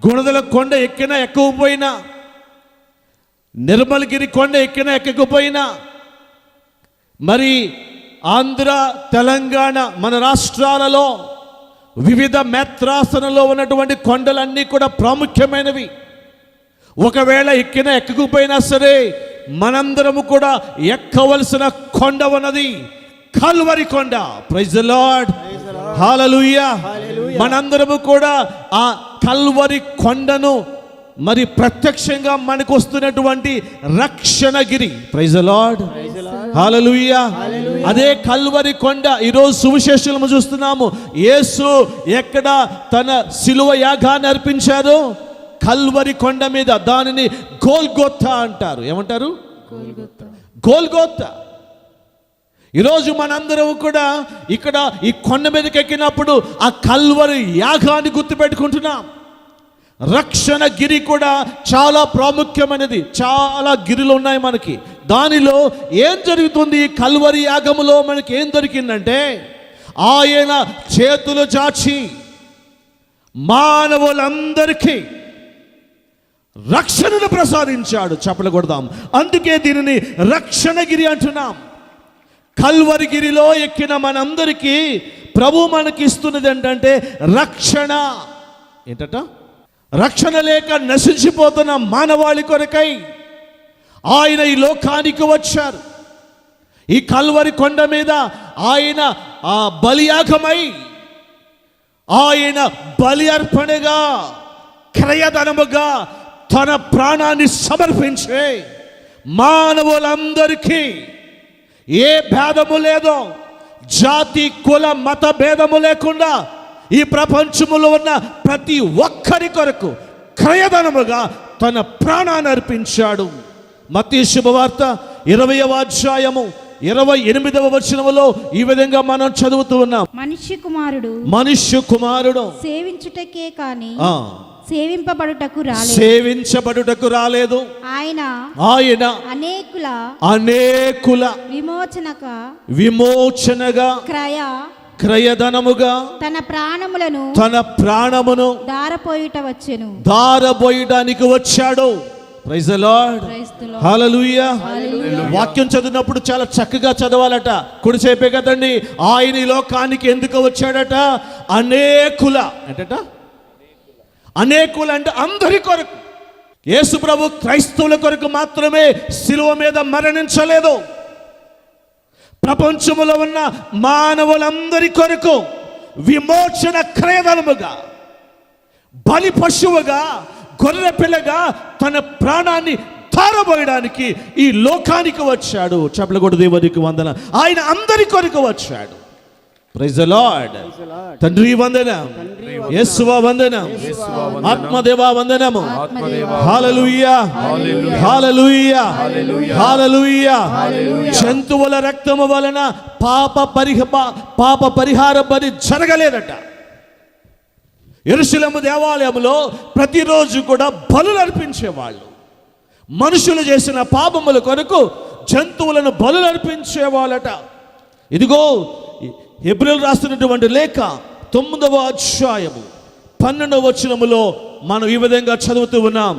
Speaker 3: గుణదల కొండ ఎక్కినా ఎక్కకపోయినా, నిర్మలగిరి కొండ ఎక్కినా ఎక్కకపోయినా, మరి ఆంధ్ర, తెలంగాణ మన రాష్ట్రాలలో వివిధ మేత్రాసనలో ఉన్నటువంటి కొండలన్నీ కూడా ప్రాముఖ్యమైనవి. ఒకవేళ ఎక్కినా ఎక్కకపోయినా సరే, మనందరము కూడా ఎక్కవలసిన కొండ ఉన్నది, కల్వరి కొండ. ప్రైజ్ ది లార్డ్, హల్లెలూయా. మనందరము కూడా ఆ కల్వరి కొండను మరి ప్రత్యక్షంగా మనకు వస్తున్నటువంటి రక్షణగిరి, ప్రైజ్ ది లార్డ్, హల్లెలూయా. అదే కల్వరి కొండ ఈరోజు సువిశేషము చూస్తున్నాము. యేసు ఎక్కడ తన శిలువ యాగాన్ని అర్పించారు? కల్వరి కొండ మీద. దానిని గోల్గోతా అంటారు. ఏమంటారు? గోల్గోతా. ఈరోజు మనందరం కూడా ఇక్కడ ఈ కొండ మీదకి ఎక్కినప్పుడు ఆ కల్వరి యాగాన్ని గుర్తుపెట్టుకుంటున్నాం. రక్షణ గిరి కూడా చాలా ప్రాముఖ్యమైనది. చాలా గిరిలు ఉన్నాయి మనకి. దానిలో ఏం జరుగుతుంది? ఈ కల్వరి యాగములో మనకి ఏం దొరికిందంటే, ఆయన చేతులు చాచి మానవులందరికీ రక్షణను ప్రసాదించాడు. చప్పలు కొడదాం. అందుకే దీనిని రక్షణగిరి అంటున్నాం. కల్వరిగిరిలో ఎక్కిన మనందరికీ ప్రభు మనకి ఇస్తున్నది ఏంటంటే రక్షణ. ఏంటట? రక్షణ లేక నశించిపోతున్న మానవాళి కొరకై ఆయన ఈ లోకానికి వచ్చారు. ఈ కల్వరి కొండ మీద ఆయన ఆ బలియాగమై, ఆయన బలి అర్పణగా, క్రయధనముగా తన ప్రాణాన్ని సమర్పించే మానవులందరికీ ఏ భేదము లేదో, జాతి కుల మత భేదము లేకుండా ఈ ప్రపంచములో ఉన్న ప్రతి ఒక్కరి కొరకు క్రయధనముగా తన ప్రాణాన్ని అర్పించాడు. మత్తయి శుభవార్త 20వ అధ్యాయము 28వ వచనములో ఈ విధంగా మనం చదువుతూ ఉన్నాం. మనుష్య కుమారుడు
Speaker 8: సేవించుటకే కాని సేవింపబడుటకు రాలేదు. ఆయన అనేకుల విమోచనగా
Speaker 3: క్రయధనముగా
Speaker 8: తన ప్రాణమును
Speaker 3: దారపోయుట
Speaker 8: వచ్చెను.
Speaker 3: దారబోయడానికి వచ్చాడు. ప్రైజ్ ది లార్డ్, హల్లెలూయా. వాక్యం చదివినప్పుడు చాలా చక్కగా చదవాలట. కుడిచేపే కదండి. ఆయన ఈ లోకానికి ఎందుకు వచ్చాడట? అనేకుల అంటే అందరి కొరకు. యేసు ప్రభు క్రైస్తవుల కొరకు మాత్రమే శిలువ మీద మరణించలేదు. ప్రపంచములో ఉన్న మానవులందరి కొరకు విమోచన క్రయధనముగా, బలి పశువుగా, గొర్రె పిల్లగా తన ప్రాణాన్ని ధారపోయడానికి ఈ లోకానికి వచ్చాడు. చప్పట్లు కొట్టు దేవునికి వందనం. ఆయన అందరి కొరకు వచ్చాడు. Praise the Lord. తండ్రి వందనం, యేసువా వందనం, ఆత్మదేవా వందనము. హల్లెలూయా, హల్లెలూయా, హల్లెలూయా. జంతువుల రక్తము వలన పాప పరిహార బలి జరగలేదట. యెరూషలేము దేవాలయంలో ప్రతిరోజు కూడా బలులు అర్పించేవాళ్ళు. మనుషులు చేసిన పాపముల కొరకు జంతువులను బలులు అర్పించేవాళ్ళట. ఇదిగో హెబ్రీయులకు రాస్తున్నటువంటి లేఖ 9వ అధ్యాయము 12వ వచనములో మనం ఈ విధంగా చదువుతూ ఉన్నాం.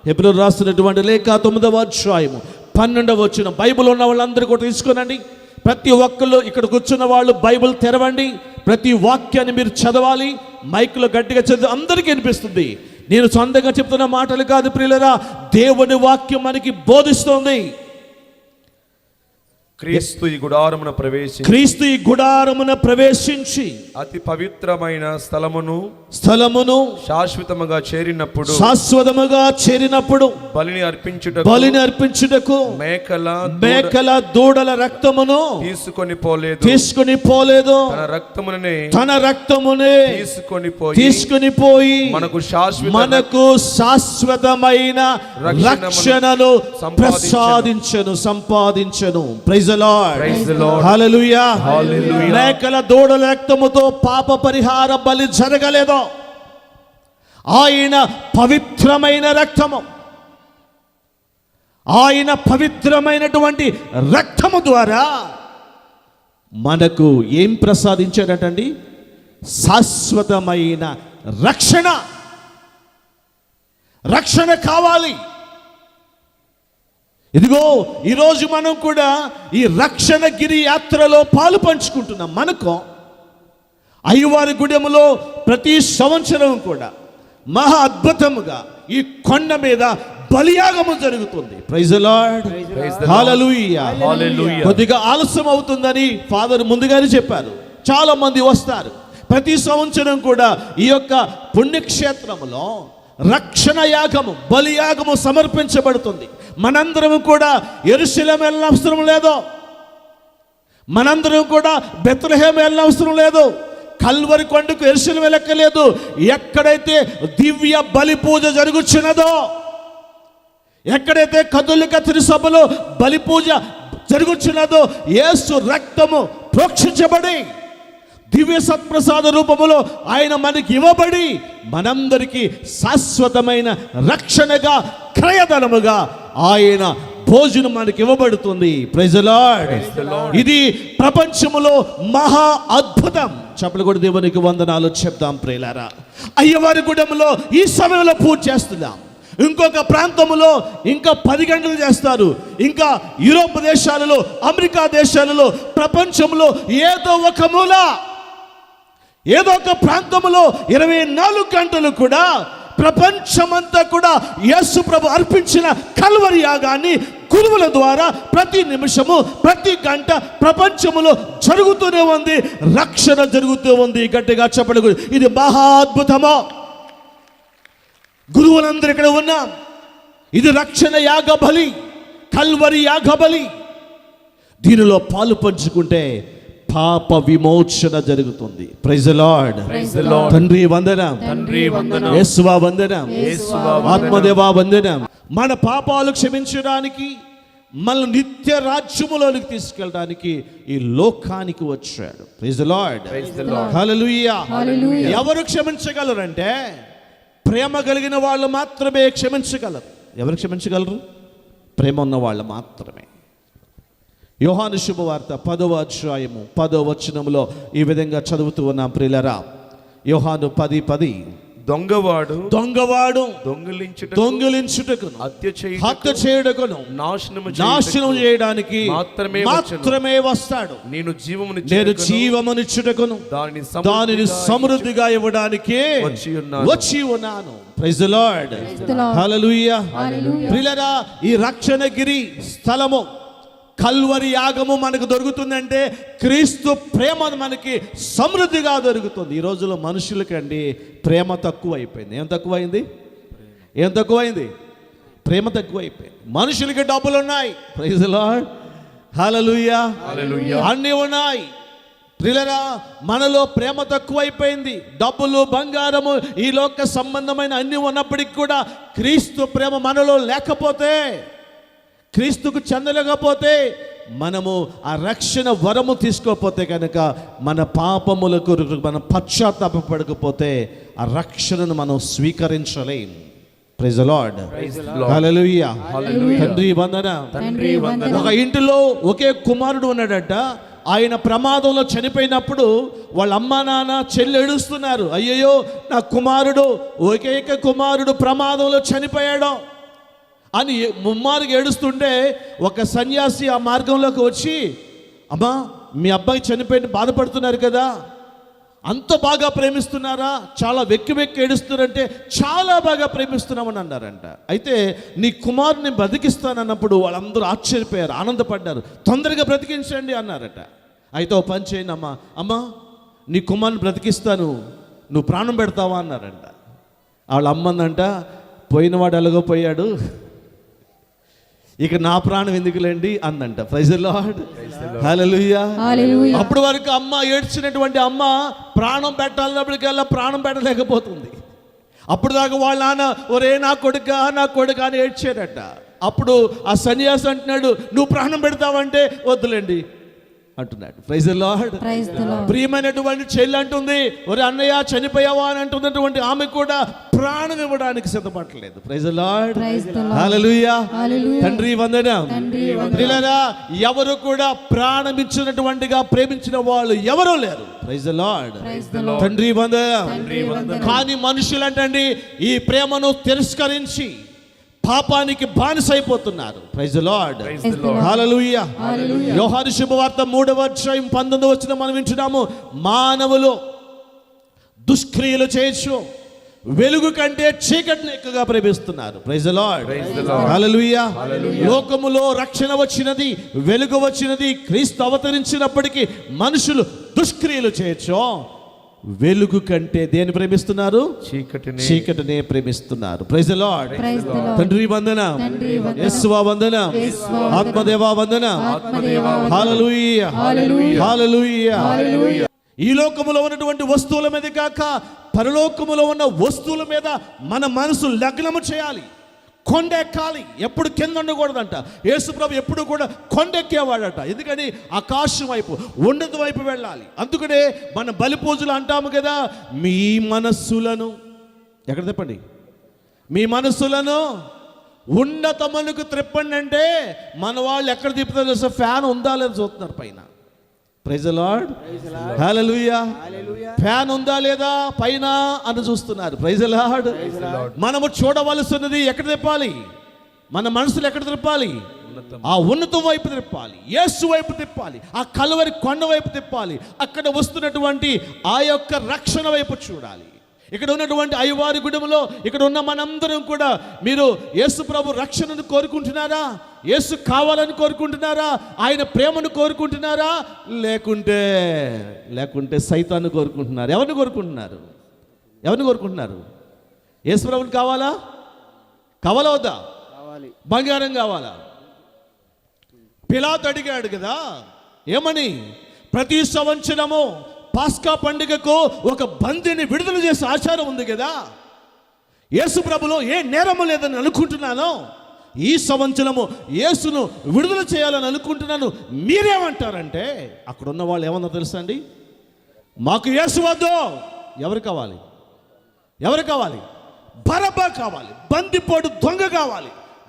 Speaker 3: హెబ్రీయులకు రాస్తున్నటువంటి లేఖ 9వ అధ్యాయము 12వ వచనం. బైబిల్ ఉన్న వాళ్ళందరూ కూడా తీసుకోనండి. ప్రతి ఒక్కళ్ళు ఇక్కడ కూర్చున్న వాళ్ళు బైబిల్ తెరవండి. ప్రతి వాక్యాన్ని మీరు చదవాలి. మైకులో గట్టిగా చదివి అందరికీ వినిపిస్తుంది. నేను సొంతంగా చెప్తున్న మాటలు కాదు ప్రియులరా, దేవుని వాక్యం మనకి బోధిస్తుంది.
Speaker 5: క్రీస్తు ఈ గుడారమున ప్రవేశించి అతి పవిత్రమైన స్థలమును శాశ్వతముగా చేరినప్పుడు బలిని అర్పించుటకు మేకల దూడల రక్తమును తీసుకొని పోలేదు. తన రక్తమునే తీసుకొని పోయి మనకు శాశ్వతమైన రక్షణను సంపాదించెను. ప్రైజ్ ది లార్డ్, హల్లెలూయా. మేకల దూడల రక్తముతో పాప పరిహార బలి జరగలేదు. ఆయన పవిత్రమైన రక్తము, ఆయన పవిత్రమైనటువంటి రక్తము ద్వారా మనకు ఏం ప్రసాదించాడటండి? శాశ్వతమైన రక్షణ కావాలి. ఇదిగో ఈరోజు మనం కూడా ఈ రక్షణ గిరి యాత్రలో పాలు పంచుకుంటున్నాం. మనకు అయ్యవారి గుడెములో ప్రతి సంవత్సరం కూడా మహా అద్భుతముగా ఈ కొండ మీద బలియాగము జరుగుతుంది. ప్రైజ్ ది లార్డ్, హల్లెలూయా. కొద్దిగా ఆలస్యం అవుతుందని ఫాదర్ ముందుగానే చెప్పారు. చాలా మంది వస్తారు. ప్రతి సంవత్సరం కూడా ఈ యొక్క పుణ్యక్షేత్రములో రక్షణ యాగము, బలియాగము సమర్పించబడుతుంది. మనందరం కూడా యెరూషలేము వెళ్ళిన అవసరం లేదు. మనందరం కూడా బెత్లెహేం వెళ్ళిన అవసరం లేదు. కల్వరి కొండకు యెరూషలేము వెళ్ళక్కర్లేదు. ఎక్కడైతే దివ్య బలి పూజ జరుగుచున్నదో, ఎక్కడైతే కథోలిక తిరుసభలో బలి పూజ జరుగుచున్నదో, యేసు రక్తము ప్రోక్షించబడి దివ్య సత్ప్రసాద రూపములో ఆయన మనకి ఇవ్వబడి మనందరికీ శాశ్వతమైన రక్షణగా, క్రయధనముగా ఆయన భోజనం మనకి ఇవ్వబడుతుంది. Praise the Lord. ఇది ప్రపంచములో మహా అద్భుతం. చప్పట్లు కొట్టి దేవునికి వందనాలు చెప్దాం ప్రియులారా. అయ్యవారి గుడెములో ఈ సమయంలో పూజ చేస్తున్నాం. ఇంకొక ప్రాంతములో ఇంకా 10 గంటలు చేస్తారు. ఇంకా యూరోప్ దేశాలలో, అమెరికా దేశాలలో, ప్రపంచంలో ఏదో ఒక మూల, ఏదో ఒక ప్రాంతంలో 24 గంటలు కూడా ప్రపంచమంతా కూడా యేసు ప్రభు అర్పించిన కల్వరి యాగాన్ని గురువుల ద్వారా ప్రతి నిమిషము, ప్రతి గంట ప్రపంచములో జరుగుతూనే ఉంది. రక్షణ జరుగుతూ ఉంది. గట్టిగా చెప్పండి, ఇది మహా అద్భుతము. గురువులందరూ ఇక్కడ ఉన్నాం. ఇది రక్షణ యాగ బలి, కల్వరి యాగ బలి. దీనిలో పాలు పంచుకుంటే పాప విమోచన జరుగుతుంది. Praise the Lord. తండ్రి వందనం, యేసువా వందనం, ఆత్మదేవా వందనం. మన పాపాలు క్షమించడానికి, మన నిత్య రాజ్యములోనికి తీసుకెళ్ళడానికి ఈ లోకానికి వచ్చాడు. ప్రైజ్ ది లార్డ్, హల్లెలూయా. ఎవరు క్షమించగలరంటే ప్రేమ కలిగిన వాళ్ళు మాత్రమే క్షమించగలరు. ఎవరు క్షమించగలరు? ప్రేమ ఉన్న వాళ్ళు మాత్రమే. యోహాను శుభవార్త 10వ అధ్యాయము 10వ వచనములో ఈ విధంగా చదువుతూ ఉన్నాం ప్రియులరా. యోహాను 10:10
Speaker 9: దొంగవాడు
Speaker 5: దొంగిలించుటకును హత్య చేయుటకును నాశనము చేయడానికి మాత్రమే వస్తాడు. నేను జీవమునిచ్చుటకును దానిని సమృద్ధిగా ఇవ్వడానికి వచ్చి ఉన్నాను. Praise the Lord. హల్లెలూయా. ప్రియులరా, ఈ రక్షణగిరి స్థలము కల్వరి యాగము మనకు దొరుకుతుందంటే క్రీస్తు ప్రేమ మనకి సమృద్ధిగా దొరుకుతుంది. ఈ రోజుల్లో మనుషులకండి ప్రేమ తక్కువ అయిపోయింది. ఏం తక్కువైంది? ప్రేమ తక్కువైపోయింది. మనుషులకి డబ్బులు ఉన్నాయి, ప్రైజ్ ది లార్డ్, హల్లెలూయా, అన్నీ ఉన్నాయి. ప్రియులరా, మనలో ప్రేమ తక్కువైపోయింది. డబ్బులు, బంగారము, ఈ లోక సంబంధమైన అన్నీ ఉన్నప్పటికీ కూడా క్రీస్తు ప్రేమ మనలో లేకపోతే, క్రీస్తుకు చెందలేకపోతే, మనము ఆ రక్షణ వరము తీసుకోకపోతే కనుక, మన పాపములకు మనం పశ్చాత్తాపపడకపోతే ఆ రక్షణను మనం స్వీకరించలేం. Praise the Lord. హల్లెలూయా. తండ్రి వందనం. ఒక ఇంటిలో ఒకే కుమారుడు ఉన్నాడట. ఆయన ప్రమాదంలో చనిపోయినప్పుడు వాళ్ళ అమ్మా నాన్న చెల్లి ఏడుస్తున్నారు. అయ్యయ్యో, నా కుమారుడు, ఒకేక కుమారుడు ప్రమాదంలో చనిపోయాడు అని ముమ్మారుగా ఏడుస్తుంటే ఒక సన్యాసి ఆ మార్గంలోకి వచ్చి, అమ్మా, మీ అబ్బాయి చనిపోయి బాధపడుతున్నారు కదా, అంత బాగా ప్రేమిస్తున్నారా? చాలా వెక్కి ఏడుస్తున్నారంటే చాలా బాగా ప్రేమిస్తున్నామని అన్నారంట. అయితే నీ కుమారుని బ్రతికిస్తానన్నప్పుడు వాళ్ళందరూ ఆశ్చర్యపోయారు, ఆనందపడ్డారు. తొందరగా బ్రతికించండి అన్నారట. అయితే ఓ పని చేయండి అమ్మా, నీ కుమారుని బ్రతికిస్తాను, నువ్వు ప్రాణం పెడతావా అన్నారంట. వాళ్ళ అమ్మందంట, పోయినవాడు ఎలాగో పోయాడు, ఇక నా ప్రాణం ఎందుకులేండి అందంట. Praise the Lord. హల్లెలూయా. అప్పటి వరకు అమ్మ ఏడ్చినటువంటి అమ్మ ప్రాణం పెట్టాలన్నప్పటికల్లా ప్రాణం పెట్టలేకపోతుంది. అప్పుడు దాకా వాళ్ళ నాన్న, ఒరే నా కొడుక అని ఏడ్చారట. అప్పుడు ఆ సన్యాసి అంటున్నాడు, నువ్వు ప్రాణం పెడతావంటే వద్దులేండి అంటున్నాడు. Praise the Lord. ప్రియమైనటువంటి చెల్లి అంటుంది, ఒరే అన్నయ్య చనిపోయావా అని అంటున్నటువంటి ఆమె కూడా ప్రాణం ఇవ్వడానికి సిద్ధపడలేదు. Praise the Lord. హల్లెలూయా. తండ్రి వందనం. ప్రియులారా, ఎవరు కూడా ప్రాణం ఇచ్చినటువంటిగా ప్రేమించిన వాళ్ళు ఎవరూ లేరు. Praise the Lord. తండ్రి వందనం. కానీ మనుషులంటండి ఈ ప్రేమను తిరస్కరించి పాపానికి బానిసైపోతున్నారు. Praise the Lord. హల్లెలూయా. యోహాను శుభవార్త 3వ అధ్యాయం 19వ వచనం మనం వింటున్నాము. మానవులు దుష్క్రియలు చేయొచ్చు, వెలుగు కంటే చీకటిని ఎక్కువగా ప్రేమిస్తున్నారు. Praise the Lord. హల్లెలూయా. లోకములో రక్షణ వచ్చినది, వెలుగు వచ్చినది, క్రీస్తు అవతరించినప్పటికీ మనుషులు దుష్క్రియలు చేయొచ్చు, వెలుగు కంటే దేని ప్రేమిస్తున్నారు? చీకటినే ప్రేమిస్తున్నారు. Praise the Lord. తండ్రి వందనం, యేసువా వందనం, ఆత్మదేవా వందనం. హల్లెలూయా. హల్లెలూయా. ఈ లోకములో ఉన్నటువంటి వస్తువుల మీద కాక పరలోకములో ఉన్న వస్తువుల మీద మన మనసు లగ్నము చేయాలి. కొండెక్కాలి, ఎప్పుడు కింద ఉండకూడదంట. యేసుప్రభు ఎప్పుడు కూడా కొండెక్కేవాడట. ఎందుకని? ఆకాశం వైపు, ఉన్నత వైపు వెళ్ళాలి. అందుకనే మన బలి పూజలు అంటాము కదా, మీ మనస్సులను ఎక్కడ తిప్పండి, మీ మనస్సులను ఉన్నతములకు త్రిప్పండి అంటే మన వాళ్ళు ఎక్కడ తిప్పుతారు తెలుసా? ఫ్యాన్ ఉందా లేదా చూస్తున్నారు పైన. Praise the Lord. Hallelujah. Fan ఉందా లేదా పైన అని చూస్తున్నారు. Praise the Lord. మనము చూడవలసినది ఎక్కడ తిప్పాలి? మన మనసులు ఎక్కడ తిప్పాలి? ఆ ఉన్నతం వైపు తిప్పాలి, యేసు వైపు తిప్పాలి, ఆ కల్వరి కొండ వైపు తిప్పాలి. అక్కడ వస్తున్నటువంటి ఆ యొక్క రక్షణ వైపు చూడాలి. ఇక్కడ ఉన్నటువంటి అయ్యవారి గుడిలో ఇక్కడ ఉన్న మనందరం కూడా, మీరు యేసు ప్రభు రక్షణను కోరుకుంటున్నారా? యేసు కావాలని కోరుకుంటున్నారా? ఆయన ప్రేమను కోరుకుంటున్నారా? లేకుంటే సైతాన్ని కోరుకుంటున్నారు. ఎవరిని కోరుకుంటున్నారు? యేసు ప్రభుని కావాలా వద్దా? బంగారం కావాలా? పిలాతు అడిగాడు కదా, ఏమని? ప్రతి సంవత్సరము పాస్కా పండుగకు ఒక బందీని విడుదల చేసే ఆచారం ఉంది కదా, యేసు ప్రభులో ఏ నేరము లేదని అనుకుంటున్నాను, ఈ సంవత్సరము యేసును విడుదల చేయాలని అనుకుంటున్నాను, మీరేమంటారంటే అక్కడ ఉన్న వాళ్ళు ఏమన్నా తెలుసా అండి? మాకు యేసు వద్దు. ఎవరు కావాలి? బరబ్బా కావాలి, బందిపోటు దొంగ కావాలి.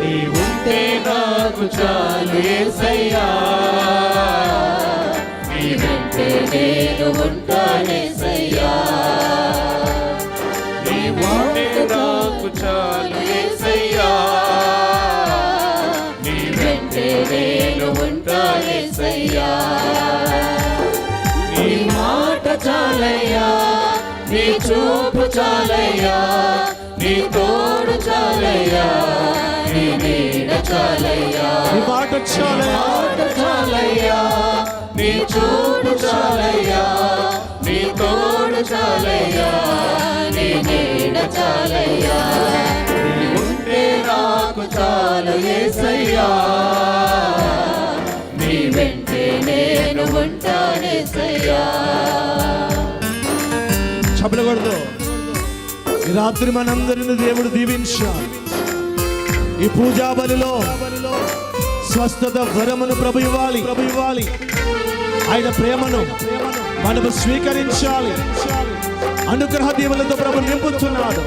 Speaker 2: నీ ఉంటే నాకు చాలు యేసయ్యా, నీ వెంటే నేను ఉంటానేసయ్యా, నీ ఉంటే నాకు చాలు యేసయ్యా, నీ వెంటే నేను ఉంటానేసయ్యా, నీ మాట చాలయ్యా, నీ చూపు చాలయ్యా, నీ తోడు చాలయ్యా, నీ నీడ చాలయ్యా,
Speaker 5: నీ మాట
Speaker 2: చాలయ్యా, నీ చూపు చాలయ్యా, నీ తోడు చాలయ్యా, నీ నీడ చాలయ్యా, నీ ఉంటే నాకు చాలు యేసయ్యా, నీ వెంటే నేను ఉంటానేసయ్యా.
Speaker 5: చెప్పకూడదు. ఈ రాత్రి మనందరిని దేవుడు దీవించాలి. ఈ పూజా బలిలో స్వస్థత వరమును ప్రభు ఇవ్వాలి. ఆయన ప్రేమను మనము స్వీకరించాలి. అనుగ్రహ దీవులతో ప్రభు నింపుతున్నాడు.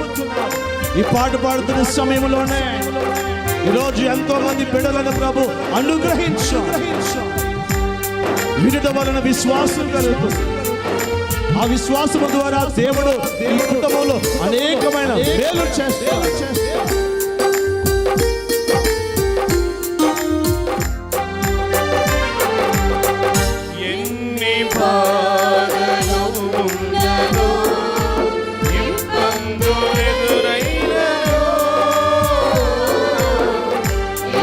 Speaker 5: ఈ పాట పాడుతున్న సమయంలోనే ఈరోజు ఎంతో మంది బిడ్డలను ప్రభు అనుగ్రహించాలి. వినడం వలన విశ్వాసం కలుగుతుంది. ఆ విశ్వాసము ద్వారా దేవుడు ఈ కుటుంబంలో అనేకమైన మేలు చేస్తాడు.
Speaker 2: ఎన్ని బాధలు ఉన్నదో, ఇబ్బందులు ఎదురైనదో,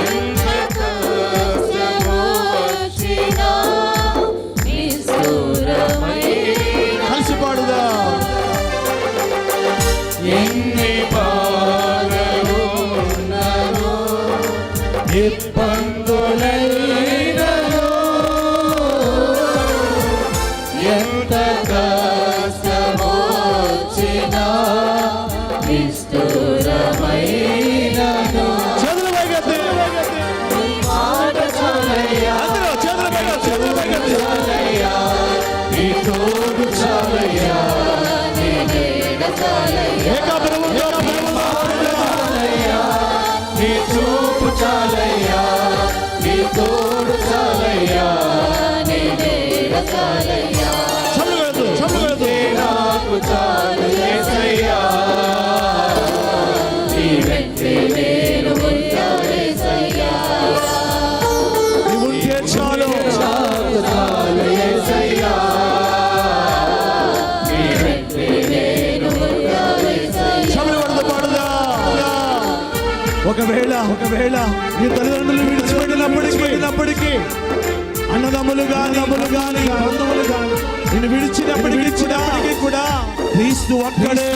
Speaker 2: ఎంత కష్టమో వచ్చినా నిష్ఠూరమైన
Speaker 5: కలిసి పాడుదా.
Speaker 2: ఎన్ని బాధలు ఉన్నదో, ఇబ్బందులైనదో, ఎంత కష్టమో వచ్చినా నిష్ఠూరమైనదో,
Speaker 5: చేతులు పైకెత్తి.
Speaker 2: నీ మాట చాలయ్యా,
Speaker 5: అందరూ చేతులు పైకెత్తి.
Speaker 2: చాలయ్యా, నీ తోడు చాలయ్యా, నీ నీడ చాలయ్యా,
Speaker 5: ఏకాగ్రముగా
Speaker 2: చాలయ్యా, నీ చూపు చాలయ్యా, నీ తోడు చాలయ్యా, నీ నీడ చాలయ్యా,
Speaker 5: చెప్పకూడదు.
Speaker 2: నాకు చాలు యేసయ్యా, నీ వెంటే నేను ఉంటానేసయ్యా,
Speaker 5: నీవు ఉంటే చాలు.
Speaker 2: చాలు యేసయ్యా, నీ వెంటే నేను ఉంటానేసయ్యా.
Speaker 5: చెప్పకూడదు. పాడుదా. ఒకవేళ నీ తల్లిదండ్రులు విడిచిపెట్టినప్పటికీ అన్నదమ్ములు గాని బంధువులు గాని నిన్ను విడిచినప్పటికీ కూడా క్రీస్తు ఒక్కడే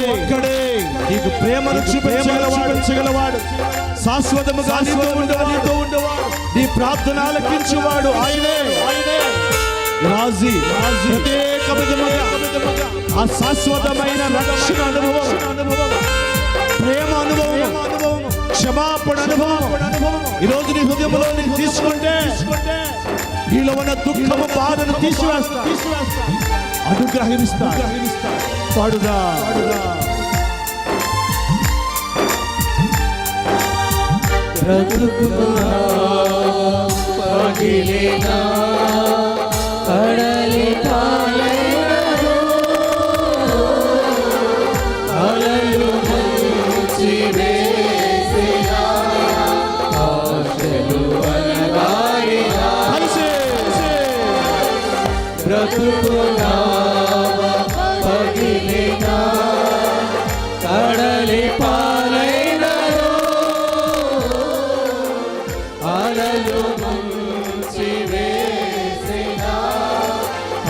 Speaker 5: నీకు ప్రేమను చూపించగలవాడు. శాశ్వతముగా నీతో ఉండేవాడు. నీ ప్రార్థన ఆలకించేవాడు ఆయనే. రాజీ ప్రత్యేక విధముగా ఆ శాశ్వతమైన రక్షణ అనుభవం, ప్రేమ అనుభవం, క్షమాపణ అనుభవం ఈరోజు నీ హృదయంలో నీకు తీసుకుంటే నీలో ఉన్న దుఃఖము బాధను తీసివేస్తా, అనుగ్రహిస్తా. పాడుదా.
Speaker 2: పగిలినా కడలి పాలైనదో, అలలు ముంచివేసినా, ఆశలు అణగారినా, బ్రతుకునా పగిలినా కడలి పాలైనదో, అలలు ముంచివేసినా,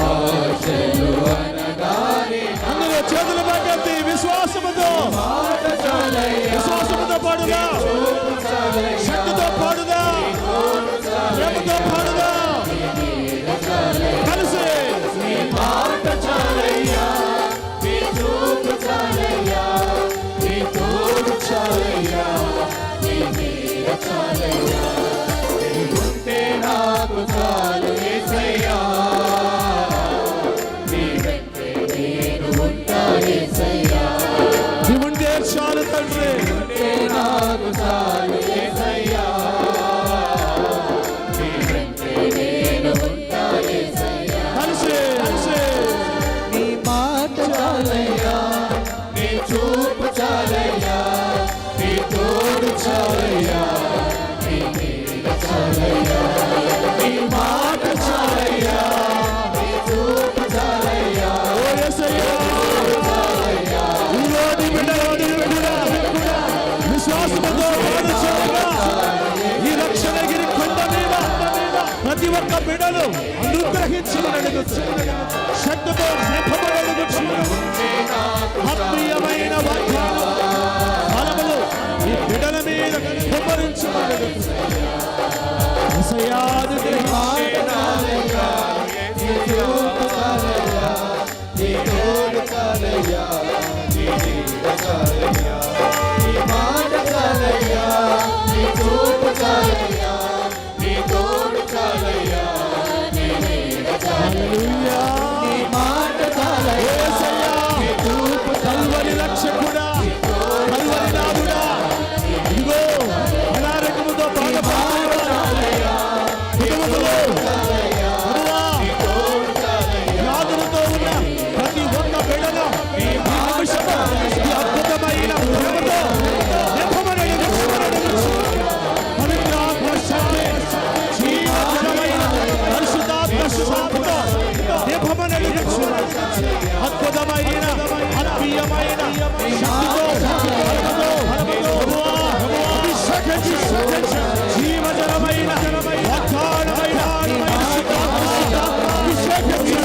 Speaker 2: ఆశలు అణగారినా,
Speaker 5: అందులో చేతులు పైకెత్తి విశ్వాసముతో పాడుదా. శక్తితో పాడుదా. ప్రేమతో పాడుదా. కలిసి
Speaker 2: మాట చాలయ్యా, నీ చూపు చాలయ్యా, నీ తోడు చాలయ్యా, నీ నీడ చాలయ్యా, నీ ఉంటే నాకు చాలు యేసయ్యా, నీ వెంటే నేను ఉంటానేసయ్యా,
Speaker 5: నీవుంటే చాలు తండ్రి.
Speaker 2: ఉంటే నాకు
Speaker 5: బిడ్డలు అనుగ్రహించమని అడుగుచున్నాను. శక్తితో నింపమని అడుగుచున్నాను. ఆత్మీయమైన వాగ్దానం ఫలములు ఈ బిడ్డల మీద కుమ్మరించమని అడుగుచున్నాను. యేసయ్యాను కల్వరి రక్షకుడా, కల్వరి నాథుడా, ఇదిగో అనారోగ్యముతో బాధపడుతున్నా కుటుంబములో ప్రభువా, వ్యాధులతో ఉన్న ప్రతి ఒక్క బిడ్డను ఈ నిమిషము ఈ అద్భుతమైన ప్రేమతో నింపమని పవిత్రాత్మ శక్తి, జీవజలమైన పరిశుద్ధాత్మ శక్తితో నింపమని అద్భుతమైన ఆత్మీయమైన శక్తితో అభిషేకించి జీవజలమైన వాగ్దానమైన అభిషేకించి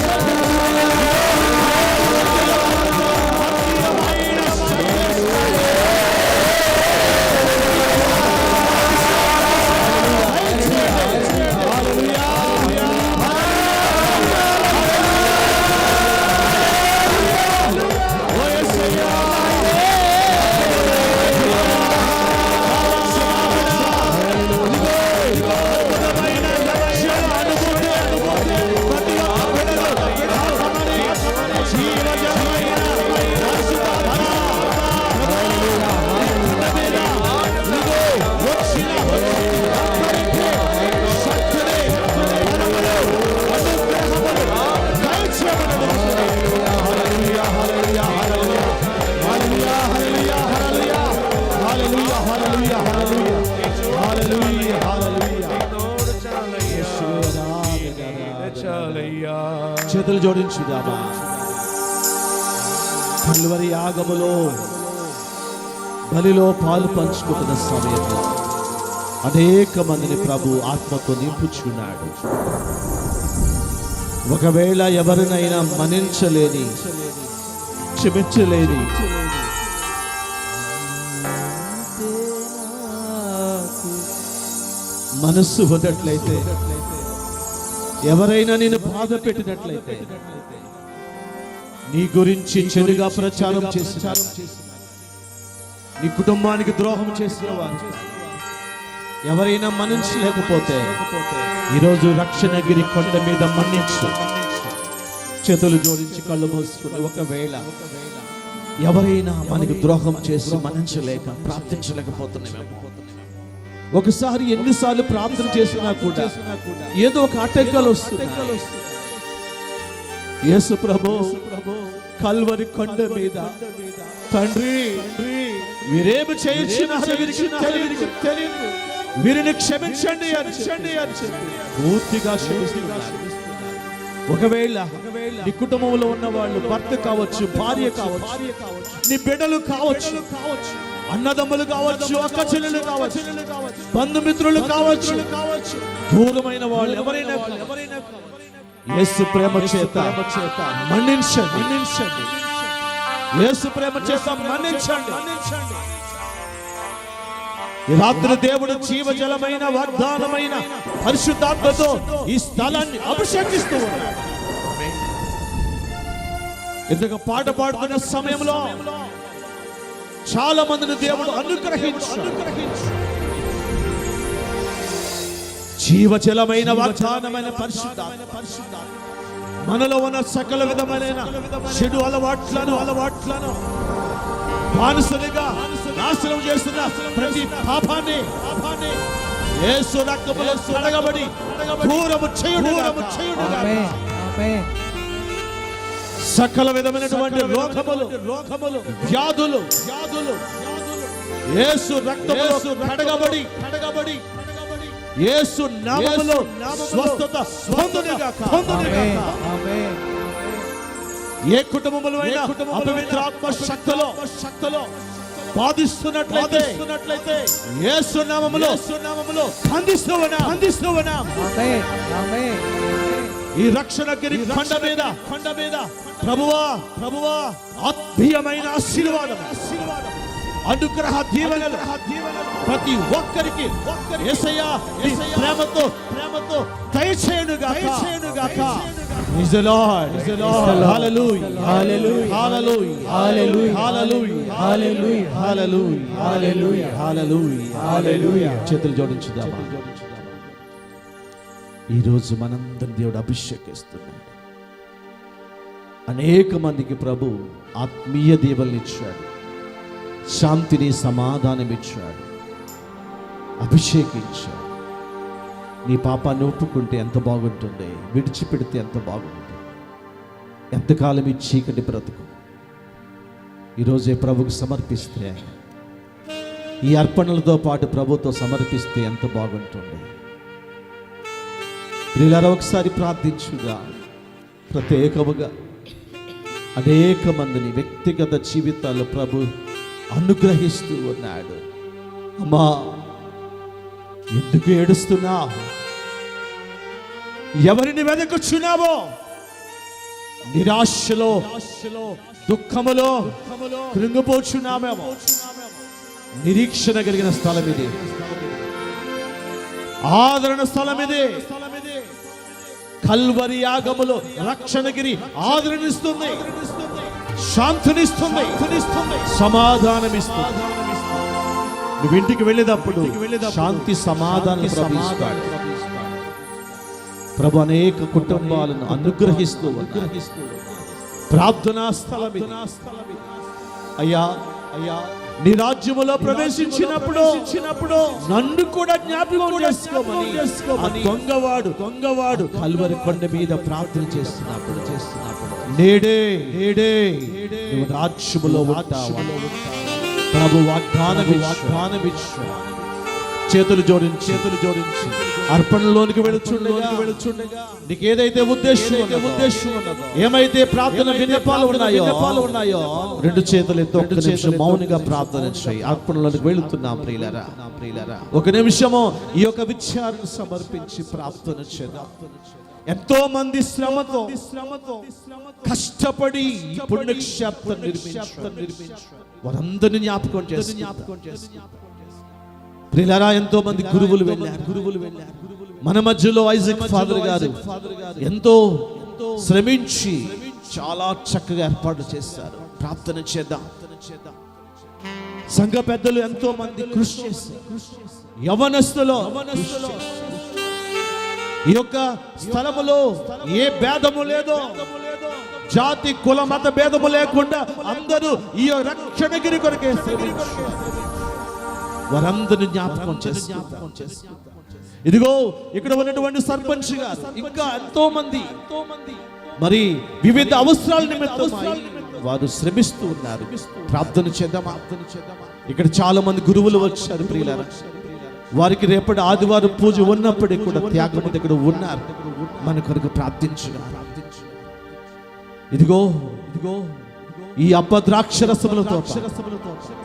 Speaker 5: చేతులు జోడించుదామా. కల్వరి యాగములో బలిలో పాలు పంచుకుంటున్న సమయంలో అనేక మందిని ప్రభు ఆత్మతో నింపుచున్నాడు. ఒకవేళ ఎవరినైనా మన్నించలేని, క్షమించలేని, మనస్సు ఉన్నట్లయితే, ఎవరైనా నేను బాధ పెట్టినట్లయితే, నీ గురించి చెడుగా ప్రచారం చేసిన, నీ కుటుంబానికి ద్రోహం చేసిన వారు ఎవరైనా మన్నించలేకపోతే ఈరోజు రక్షణగిరి కొండ మీద మన్నించు. చేతులు జోడించి కళ్ళు మూసుకుని, ఒకవేళ ఎవరైనా మనకి ద్రోహం చేసి మన్నించలేక ప్రార్థించలేకపోతున్నామేమో, ఒకసారి ఎన్నిసార్లు ప్రార్థన చేసినా కూడా ఏదో ఒక ఆటంకాలు వస్తున్నాయి. యేసు ప్రభు కల్వరి కొండ మీద, తండ్రి వీరేమి చేయించినారో వీరికి తెలియదు, వీరిని క్షమించండి అని పూర్తిగా క్షమిస్తున్నారు. ఒకవేళ నీ కుటుంబంలో ఉన్న వాళ్ళు, భర్త కావచ్చు, భార్య కావచ్చు, నీ బిడ్డలు కావచ్చు, అన్నదమ్ములు కావచ్చు, అక్క చెల్లెలు కావచ్చు, బంధుమిత్రులు కావచ్చు, దూరమైన వాళ్ళు ఎవరైనా యేసు ప్రేమ చేత మన్నించండి. యేసు ప్రేమ చేత మన్నించండి. ఈ రాత్రి దేవుడు జీవజలమైన వాగ్దానమైన పరిశుద్ధాత్మతో ఈ స్థలాన్ని అభిషేకిస్తూ ఉన్నాడు. ఇంతగా పాట పాడుతున్న సమయంలో చాలా మందిని దేవుడు అనుగ్రహించు. జీవజలమైన వాగ్దానమైన పరిశుద్ధాత్మ మనలో ఉన్న సకల విధమైన చెడు అలవాట్లను బానిసలుగా నాశనం చేస్తున్న ప్రతి పాపాన్ని యేసు రక్తములో కడగబడి దూరము చేయుడుగాక. సకల విధమైనటువంటి రోగములు వ్యాధులు యేసు రక్తములో కడగబడి యేసు నామములో స్వస్థత పొందునుగాక. ఏ కుటుంబములో అయినా అపవిత్రాత్మ శక్తిలో బాధిస్తున్నట్లయితే యేసు నామములో ఖండిస్తున్నాం. ఈ రక్షణగిరి కొండ మీద ప్రభువా ఆత్మీయమైన ఆశీర్వాదం అనుగ్రహ దీవెనలు ప్రతి ఒక్కరికి యేసయ్య నీ ప్రేమతో దయచేయును గాక. Praise the Lord. Hallelujah. Hallelujah. Hallelujah. Hallelujah. Hallelujah. Hallelujah. Hallelujah. Hallelujah. చేతులు జోడించుదామా. ఈరోజు మనందరి దేవుడు అభిషేకిస్తున్నాడు. అనేక మందికి ప్రభు ఆత్మీయ దీవెనలు ఇచ్చాడు, శాంతిని సమాధానం ఇచ్చాడు, అభిషేకించాడు. నీ పాపాన్ని ఒప్పుకుంటే ఎంత బాగుంటుంది, విడిచిపెడితే ఎంత బాగుంటుంది. ఎంతకాలం ఈ చీకటి బ్రతుకు ఈరోజే ప్రభుకు సమర్పిస్తే, ఈ అర్పణలతో పాటు ప్రభుతో సమర్పిస్తే ఎంత బాగుంటుంది. ప్రియులారా, ఒకసారి ప్రార్థించుగా. ప్రత్యేకముగా అనేక మందిని వ్యక్తిగత జీవితాల్లో ప్రభు అనుగ్రహిస్తూ ఉన్నాడు. అమ్మా, ఎందుకు ఏడుస్తున్నావు? ఎవరిని వెదకుచున్నావో? నిరాశలో, దుఃఖములో కృంగిపోచున్నామేమో. నిరీక్షణ కలిగిన స్థలం ఇది, ఆదరణ స్థలం ఇది. కల్వరి యాగములో రక్షణగిరి ఆదరణిస్తుంది, శాంతినిస్తుంది, సమాధానమిస్తుంది. నువ్వు ఇంటికి వెళ్ళేటప్పుడు శాంతి సమాధానం ప్రవహిస్తాడు ప్రభు. అనేక కుటుంబాలను అనుగ్రహిస్తూ ప్రార్థనా స్థలం ఇది. అయ్యా నీ రాజ్యములో ప్రవేశించినప్పుడు నన్ను కూడా జ్ఞాపకం చేసుకోమని దొంగవాడు కల్వరి కొండ మీద ప్రార్థన చేస్తున్నప్పుడు నేడే నువ్వు రాజ్యములో ఉంటావు. ప్రభు వాగ్దానం ఇచ్చాడు. చేతులు జోడించి అర్పణలోనికి వెళుచుండగా నీకు ఏదైతే ఉద్దేశం ఉన్నదో, ఏమైతే ప్రార్థన విన్నపాలు ఉన్నాయో, రెండు చేతులు ఎత్తి ఒక్క నిమిషం మౌనంగా ప్రార్థన చేయి. అర్పణలోనికి వెళుతున్నాం ప్రియులారా. ఒక నిమిషము ఈ యొక్క విచారణ సమర్పించి ప్రార్థన చేద్దాం. ఎంతో మంది శ్రమతో కష్టపడి పుణ్యక్షేత్రం నిర్మించారు. వారందరినీ జ్ఞాపకం చేసి ప్రియులారా, ఎంతో మంది గురువులు వెళ్ళారు. మన మధ్యలో ఐజాక్ ఫాదర్ గారు ఎంతో శ్రమించి చాలా చక్కగా ఏర్పాటు చేశారు. ప్రార్థన చేద్దాం. సంఘ పెద్దలు ఎంతో మంది కృషి చేశారు. యవనస్తులో ఈ యొక్క స్థలములో ఏ భేదము లేదో, జాతి కుల మత భేదము లేకుండా అందరూ ఈ రక్షణగిరి కొరకే వారందరిని జ్ఞాపకం చేసి ఇదిగో ఇక్కడ ఉన్నటువంటి సర్పంచ్ గారు ఇంకా ఎంతో మంది మరి వివిధ అవసరాల నిమిత్తం వారు శ్రమిస్తూ ఉన్నారు. ప్రార్థన చేద్దామా. ఇక్కడ చాలా మంది గురువులు వచ్చారు ప్రియులారా. వారికి రేపటి ఆదివారం పూజ ఉన్నప్పటికీ కూడా త్యాగం దగ్గర ఉన్నారు. మన కొరకు ప్రార్థించుగా. ఇదిగో ఈ అపద్రాక్షరసములతో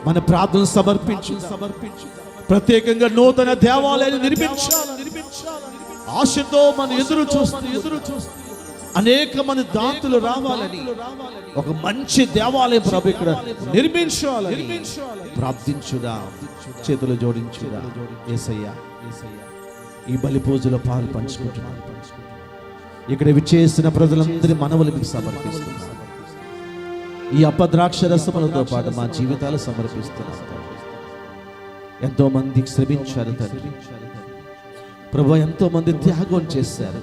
Speaker 5: మన ప్రార్థన సమర్పించు. ప్రత్యేకంగా నూతన దేవాలయాన్ని నిర్మించాలి. ఆశతో మన ఎదురు చూస్తూ అనేక మంది దాతలు రావాలని, ఒక మంచి దేవాలయం ప్రభు ఇక్కడ నిర్మించాలని ప్రార్థించుదా. చేతులు జోడించుదా. యేసయ్యా, ఈ బలి పూజలో పాలు పంచుకుంటున్నాను. ఇక్కడ విచ్చేసిన ప్రజలందరి మనవులు మీకు సమర్పిస్తున్నారు. ఈ అపద్రాక్షరసములతో పాటు మా జీవితాలు సమర్పిస్తున్నాం. ఎంతో మంది శ్రమించారు తండ్రి ప్రభు, ఎంతో మంది త్యాగం చేశారు.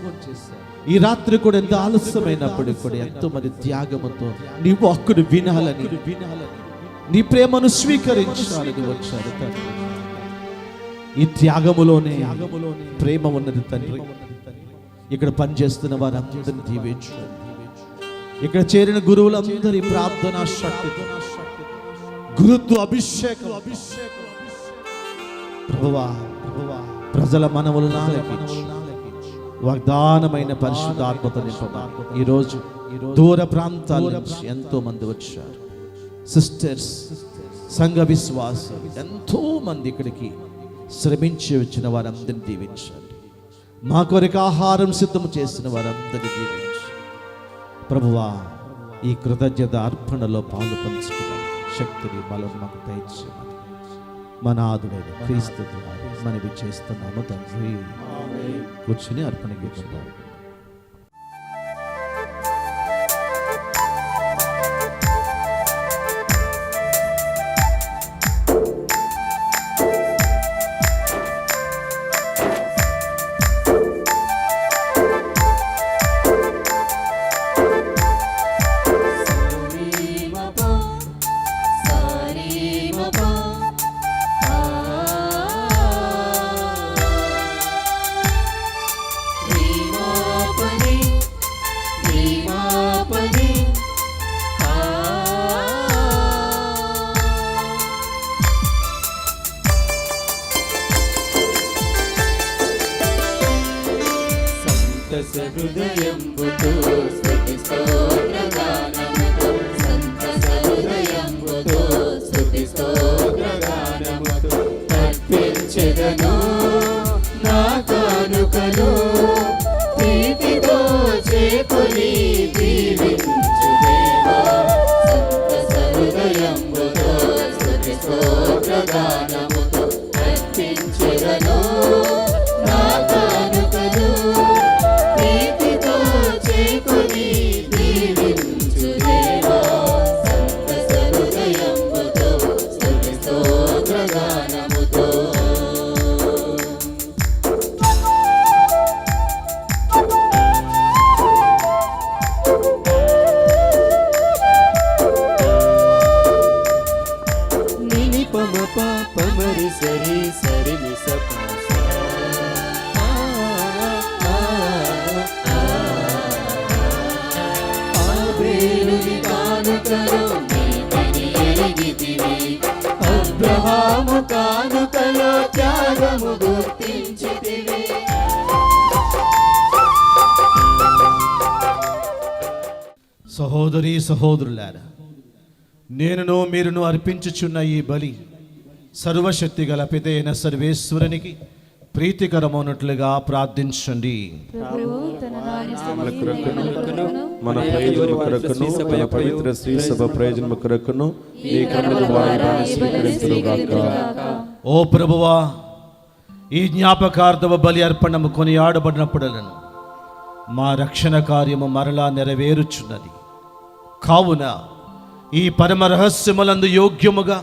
Speaker 5: ఈ రాత్రి కూడా ఎంత ఆలస్యమైనప్పటికీ కూడా ఎంతో మంది త్యాగముతో నీ వాక్కును వినాలని, నీ ప్రేమను స్వీకరించాలని వచ్చారు తండ్రి. ఈ త్యాగములోనే ప్రేమ ఉన్నది తండ్రి. ఇక్కడ పనిచేస్తున్న వారందరినీ దీవించు. ఇక్కడ చేరిన గురువులందరి ప్రార్థన శక్తితో గురుత్వ అభిషేకం ప్రభువా ప్రజల మనవులను ఆలకించు. వాగ్దానమైన పరిశుద్ధాత్మతో నింపమా. ఈరోజు దూర ప్రాంతాల నుంచి ఎంతో మంది వచ్చారు. సిస్టర్స్, సంఘ విశ్వాసం ఎంతో మంది ఇక్కడికి శ్రమించి వచ్చిన వారందరినీ దీవించండి. మా కొరకు ఆహారం సిద్ధం చేసిన వారందరినీ దీవించు ప్రభువా. ఈ కృతజ్ఞత అర్పణలో పాలు పంచుకున్న శక్తిని బలం మాకు దయచేయమని మన ఆదుడైన క్రీస్తు ద్వారా మనవి చేస్తున్నాము తండ్రి. కూర్చుని అర్పణ గీతం పాడుకుందాం.
Speaker 2: హృదయంబుతో స్తుతి స్తోత్రగానముతో సంతస హృదయంబుతో స్తుతి స్తోత్రగానముతో అర్పించెదను నా కానుకలు ప్రీతితో చేకొని దీవించు దేవా. సంతస హృదయంబుతో స్తుతి స్తోత్రగానముతో అర్పించెదను నా కానుకలు ప్రీతితో చేకొని దీవించు దేవా. సంతస హృదయంబుతో స్తుతి స్తోత్రగానముతో నిని పమ పాపమరి సరి సరి ని సప ఆబేలుని కానుకలో నీతిని ఎరిగితివి, అబ్రహాము కానుకలో త్యాగము గుర్తించితివి.
Speaker 5: సహోదరి సహోదరులారా, నేనును మీరును అర్పించుచున్న ఈ బలి సర్వశక్తి గల పితైన సర్వేశ్వరునికి ప్రీతికరమైనట్లుగా ప్రార్థించండి.
Speaker 9: మన ప్రయోజనం కొరకును మన పవిత్ర శ్రీ సభ ప్రయోజనం కొరకును ఈ కన్నుల వాయిదాన్ని స్వీకరించుగాక.
Speaker 5: ఓ ప్రభువా, ఈ జ్ఞాపకార్థవ బలి అర్పణము కొనియాడబడినప్పుడలను మా రక్షణ కార్యము మరలా నెరవేరుచున్నది. కావున ఈ పరమ రహస్యములందు యోగ్యముగా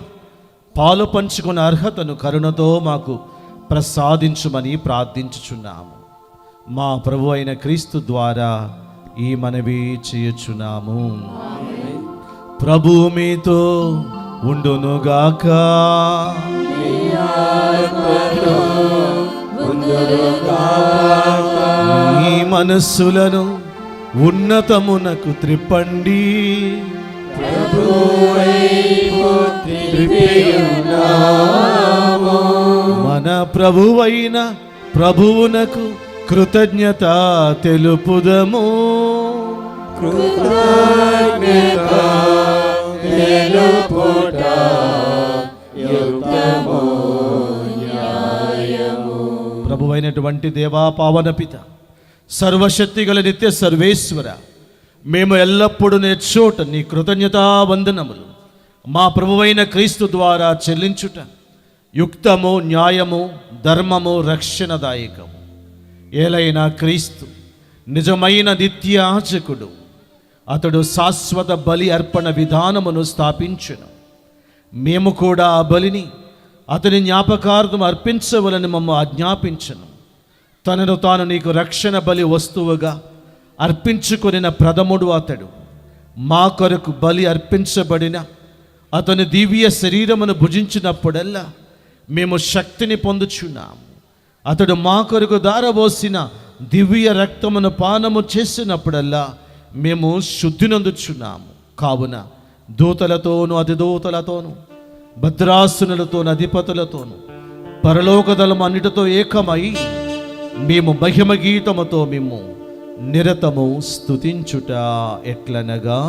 Speaker 5: పాలు పంచుకున్న అర్హతను కరుణతో మాకు ప్రసాదించుమని ప్రార్థించుచున్నాము. మా ప్రభు అయిన క్రీస్తు ద్వారా ఈ మనవి చేయుచున్నాము. ప్రభు మీతో ఉండునుగాక. మీ మనస్సులను ఉన్నతమునకు త్రిప్పండి. మన ప్రభువైన ప్రభువునకు కృతజ్ఞత తెలుపుదము. ప్రభువైనటువంటి దేవా పావన పిత సర్వశక్తి గల నిత్య సర్వేశ్వర, మేము ఎల్లప్పుడూ నేర్చోట నీ కృతజ్ఞతా వందనములు మా ప్రభువైన క్రీస్తు ద్వారా చెల్లించుట యుక్తము, న్యాయము, ధర్మము, రక్షణదాయకము. ఏలైనా క్రీస్తు నిజమైన నిత్యాచకుడు. అతడు శాశ్వత బలి అర్పణ విధానమును స్థాపించెను. మేము కూడా ఆ బలిని అతని జ్ఞాపకార్థం అర్పించవలని మమ్మ ఆజ్ఞాపించను. తనను తాను నీకు రక్షణ బలి వస్తువుగా అర్పించుకొనిన ప్రథముడు అతడు. మా కొరకు బలి అర్పించబడిన అతని దివ్య శరీరమును భుజించినప్పుడల్లా మేము శక్తిని పొందుచున్నాము. అతడు మా కొరకు దారబోసిన దివ్య రక్తమును పానము చేసినప్పుడల్లా మేము శుద్ధి నొందుచున్నాము. కావున దూతలతోనూ అధిదూతలతోనూ భద్రాసునులతోనూ అధిపతులతోనూ పరలోకదళము అన్నిటితో ఏకమై మేము మహిమ గీతముతో మేము నిరతము స్తుతించుట ఎట్లనగా,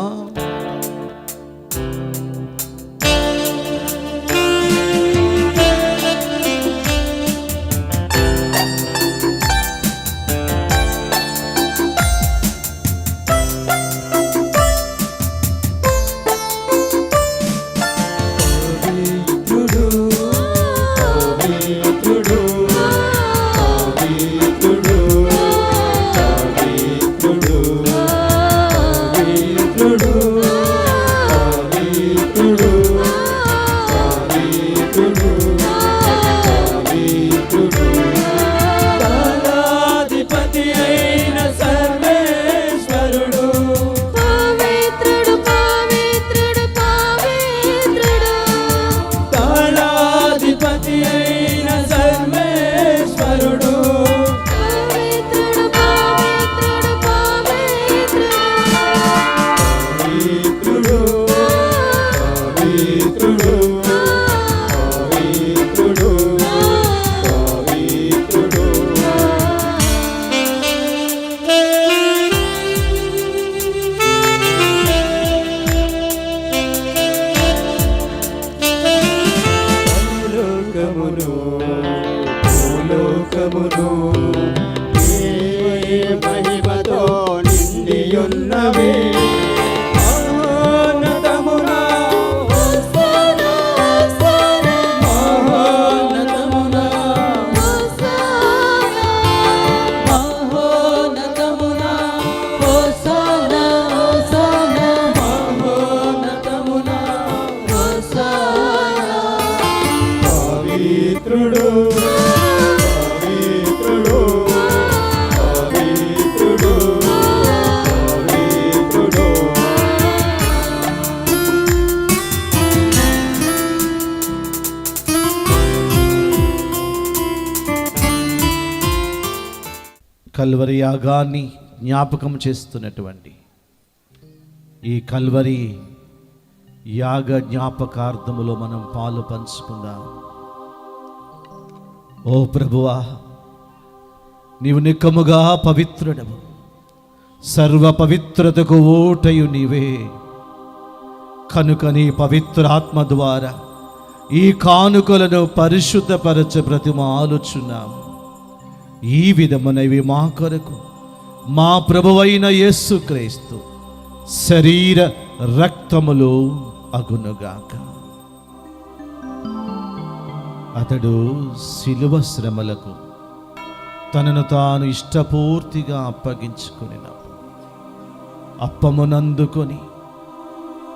Speaker 5: కల్వరి యాగాన్ని జ్ఞాపకం చేస్తున్నటువంటి ఈ కల్వరి యాగ జ్ఞాపకార్థములో మనం పాలు పంచుకుందాం. ఓ ప్రభువా, నీవు నిక్కముగా పవిత్రుడవు, సర్వ పవిత్రతకు ఓటయు నీవే. కనుక నీ పవిత్ర ఆత్మ ద్వారా ఈ కానుకలను పరిశుద్ధపరచ బ్రతిమాలుచున్నాము. ఈ విధమునవి మా కొరకు మా ప్రభువైన యేసుక్రీస్తు శరీర రక్తములు అగునుగాక. అతడు శిలువ శ్రమలకు తనను తాను ఇష్టపూర్తిగా అప్పగించుకునినప్పుడు అప్పమునందుకొని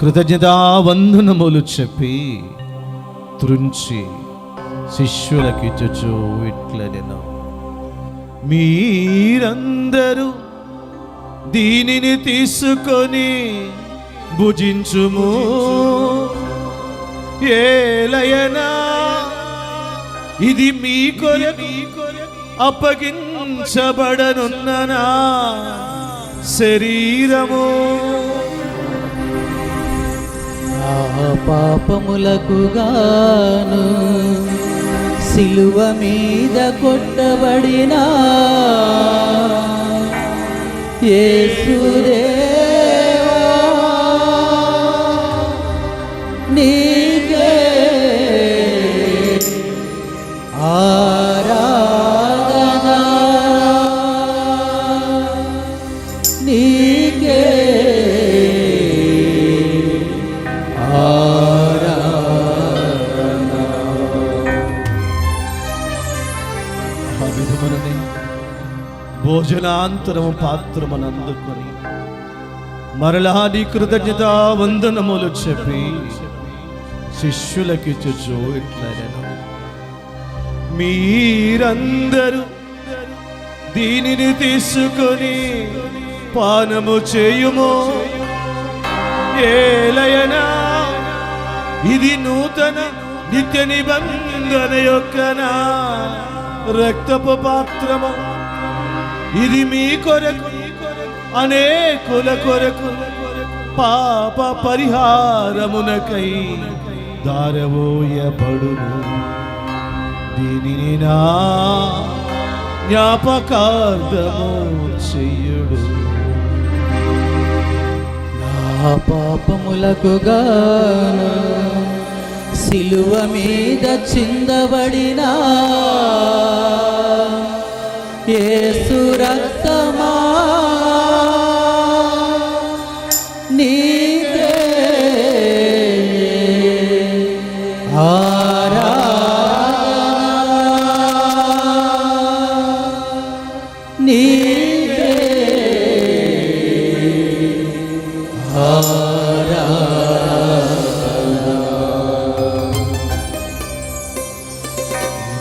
Speaker 5: కృతజ్ఞతావందనములు చెప్పి త్రుంచి శిష్యులకిచ్చుచు ఇట్లనెను, మీరందరూ దీనిని తీసుకొని భుజించుము. ఏలయనా ఇది మీ కొరకు అప్పగించబడనున్న నా శరీరము.
Speaker 1: నా పాపములకు గాను సిలువ మీద కొట్టబడిన యేసుదేవా, నీకే ఆరాధన, నీకే ఆరాధన.
Speaker 5: ఆ విధముననే భోజనాంతరము పాత్రమునందుకొని మరలా నీ కృతజ్ఞతా వందనములు చెప్పి శిష్యులకిచ్చుచు ఇట్లనెను, మీరందరూ దీనిని తీసుకొని పానము చేయుము. ఏలయనా ఇది నూతన నిత్య నిబంధన యొక్క నా రక్తపు పాత్రము. ఇది మీ కొరకు అనేకుల కొరకు పాప పరిహారమునకై దారవోయబడును. దీనిని నా జ్ఞాపకార్థము చెయ్యుడు.
Speaker 1: నా పాపములకు గాను సిలువ మీద చిందబడిన యేసు రక్తమా, నీకే ఆరాధన, నీకే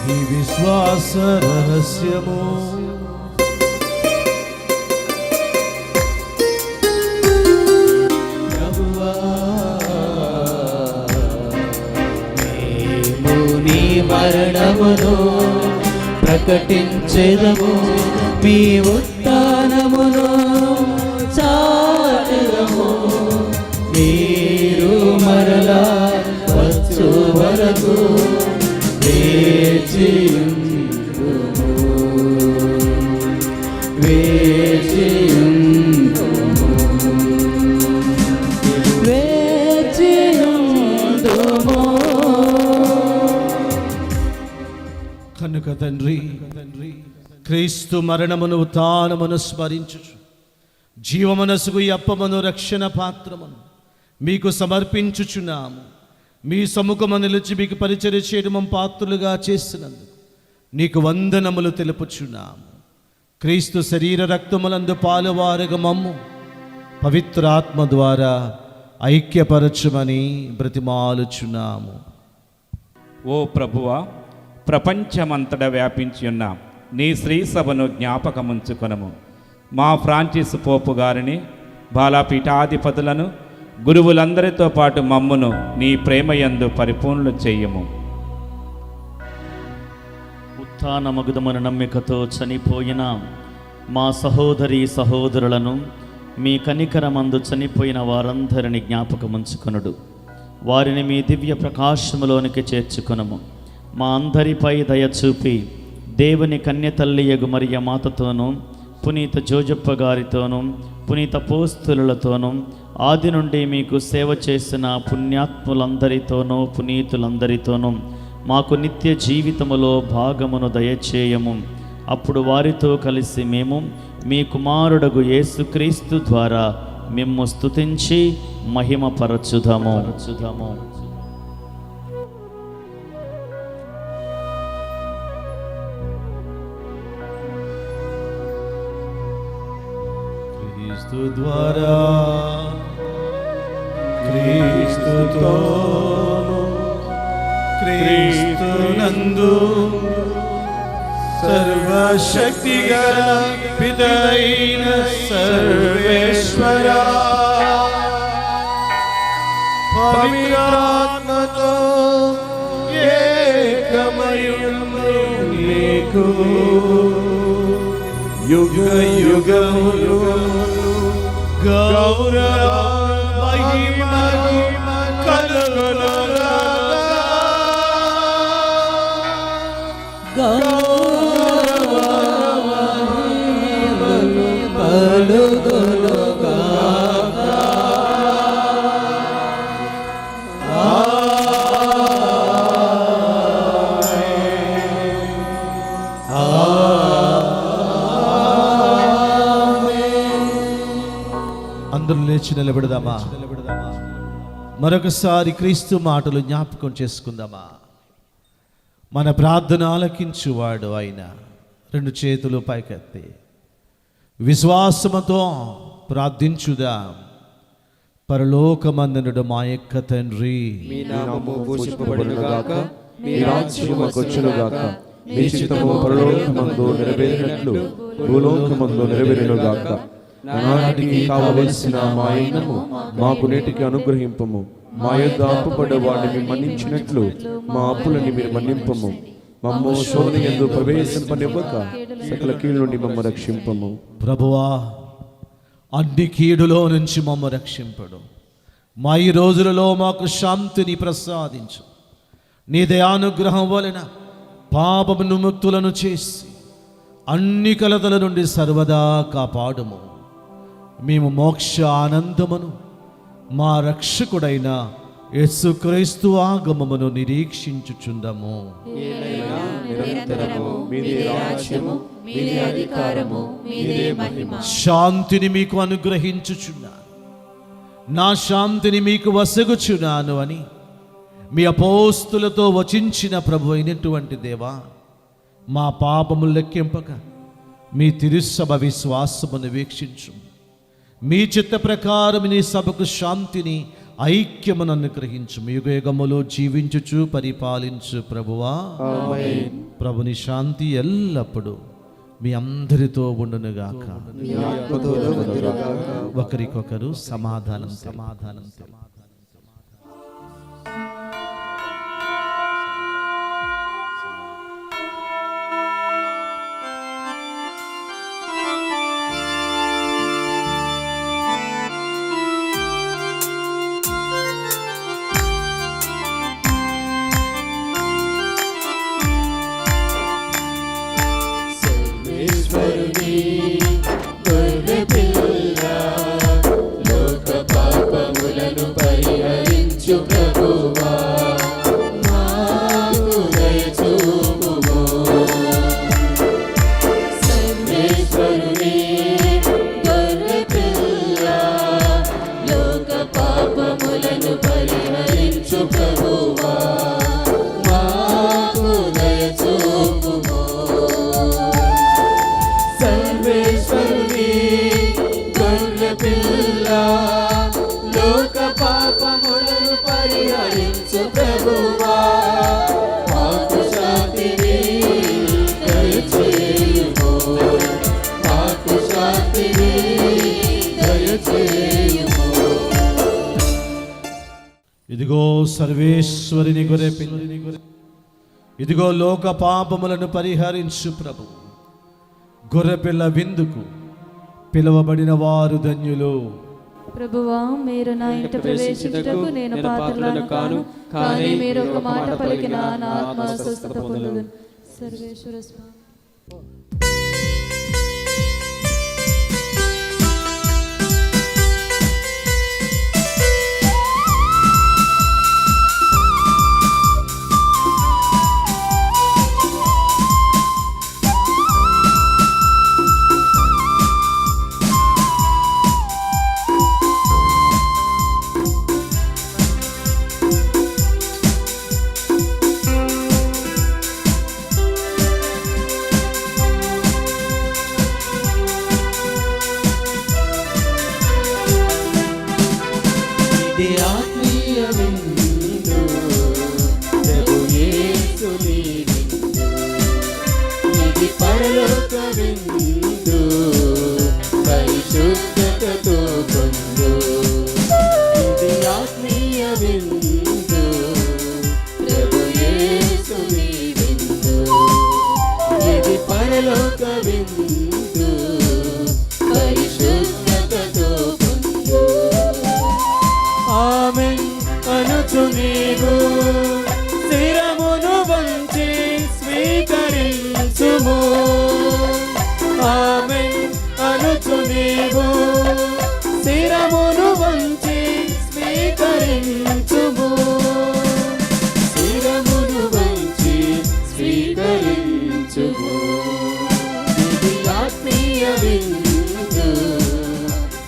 Speaker 5: ఈ విశ్వాస రహస్యము
Speaker 1: ప్రభువా, మేము నీ మరణమును ప్రకటించెదము, మీ ఉత్థానమును చాటెదము. మీరు మరలా వచ్చు వరకు వేచియుందుము, వేచియుందుము, వేచియుందుము.
Speaker 5: కనుక తండ్రి, క్రీస్తు మరణమును ఉత్థానమును స్మరించుచు జీవమనసుకు ఈ అప్పమును రక్షణ పాత్రమును మీకు సమర్పించుచున్నాము. మీ సముఖము నిలిచి మీకు పరిచర్య చేయడం పాత్రులుగా చేసినందుకు నీకు వందనములు తెలుపుచున్నాము. క్రీస్తు శరీర రక్తములందు పాలువారుగా మమ్ము పవిత్ర ఆత్మ ద్వారా ఐక్యపరచుమని బ్రతిమాలుచున్నాము.
Speaker 10: ఓ ప్రభువా, ప్రపంచమంతటా వ్యాపించి ఉన్న నీ శ్రీ సభను జ్ఞాపకముంచుకొనము. మా ఫ్రాన్సిస్ పోపు గారిని, బాలపీఠాధిపతులను, గురువులందరితో పాటు మమ్మును నీ ప్రేమయందు పరిపూర్ణులు చెయ్యము.
Speaker 11: ఉత్థానమగుదమన నమ్మికతో చనిపోయిన మా సహోదరి సహోదరులను మీ కనికరమందు చనిపోయిన వారందరిని జ్ఞాపకముంచుకొనుడు. వారిని మీ దివ్య ప్రకాశములోనికి చేర్చుకొనుము. మా అందరిపై దయ చూపి దేవుని కన్యతల్లియగు మరియ మాతతోనూ, పునీత జోజప్ప గారితోనూ, పునీత పోస్తులతోనూ, ఆది నుండి మీకు సేవ చేసిన పుణ్యాత్ములందరితోనూ, పునీతులందరితోనూ మాకు నిత్య జీవితములో భాగమును దయచేయము. అప్పుడు వారితో కలిసి మేము మీ కుమారుడగు యేసుక్రీస్తు ద్వారా మిమ్ము స్తుతించి మహిమపరచుదాము.
Speaker 3: క్రీస్తు ద్వారా, క్రీస్తుతో, క్రీస్తునందు సర్వశక్తిగల పితైన సర్వేశ్వరా, పవిత్రాత్మతో ఏకమయుడు నీకు యుగ యుగములు గౌరవ మహిమ కలుగునుగాక. అందరూ లేచి నిలబెడదామా? మరొకసారి క్రీస్తు మాటలు జ్ఞాపకం చేసుకుందామా? మన ప్రార్థన ఆలకించువాడు ఆయన. రెండు చేతులు పైకెత్తి విశ్వాసముతో ప్రార్థించుదాం. పరలోకమందునుడు మా యొక్క తండ్రి,
Speaker 9: మీ నామము పూజింపబడునుగాక, మీ రాజ్యము వచ్చునుగాక, మీ చిత్తము పరలోకమందు నెరవేరినట్లు భూలోకమందు నెరవేరునుగాక. నానాటికి కావలసిన మా అన్నము మాకు నేటికి అనుగ్రహింపము. మా యొద్ద అప్పుపడ్డ వాడిని మన్నించినట్లు మా అప్పులని మీరు మన్నింపము. మమ్ము శోధన యందు ప్రవేశింపనివ్వక సకల కీడు నుండి మమ్మ రక్షింపము.
Speaker 3: ప్రభువా, అన్ని కీడులో నుంచి మమ్మ రక్షింపడు. మా ఈ రోజులలో మాకు శాంతిని ప్రసాదించు. నీ దయానుగ్రహం వలన పాపమును ముక్తులను చేసి అన్ని కలతల నుండి సర్వదా కాపాడుము. మేము మోక్ష ఆనందమును మా రక్షకుడైన యేసుక్రీస్తు ఆగమమును నిరీక్షించుచుందము. శాంతిని మీకు అనుగ్రహించుచున్నాను, నా శాంతిని మీకు వసగుచున్నాను అని మీ అపోస్తులతో వచించిన ప్రభు అయినటువంటి దేవా, మా పాపములు లెక్కింపక మీ తిరుసభ విశ్వాసమును వీక్షించు. మీ చిత్త ప్రకారం నీ సభకు శాంతిని, ఐక్యమును అనుగ్రహించు. యుగయుగములో జీవించుచు పరిపాలించు ప్రభువా. ప్రభుని శాంతి ఎల్లప్పుడూ మీ అందరితో ఉండునుగాక. ఒకరికొకరు సమాధానం. ఇదిగో సర్వేశ్వరుని గొర్రె పిల్ల, ఇదిగో లోక పాపములను పరిహరించు ప్రభు. గొర్రెపిల్ల విందుకు పిలువబడిన వారు ధన్యులు.
Speaker 4: ప్రభువా, మీరు నా ఇంట ప్రవేశించుటకు నేను పాత్రలను కాను, కానీ మీరు ఒక మాట పలికిన నా ఆత్మ స్వస్థత పొందును. సర్వేశ్వర స్వామి.
Speaker 2: ఇది ఆత్మీయ విందు, ప్రభు యేసుని విందు. ఇది పరలోక విందు, పరిశుద్ధతతో పొందు. ఇది ఆత్మీయ విందు, ప్రభు యేసుని విందు. ఇది పరలోక విందు, పరిశుద్ధతతో పొందు. ఆమేన్ అనుచు నీవు శిరమును వంచి స్వీకరించుము. ఆమేన్ అనుచు నీవు శిరమును వంచి స్వీకరించుము. శిరమును వంచి స్వీకరించుము. ఇది ఆత్మీయ విందు,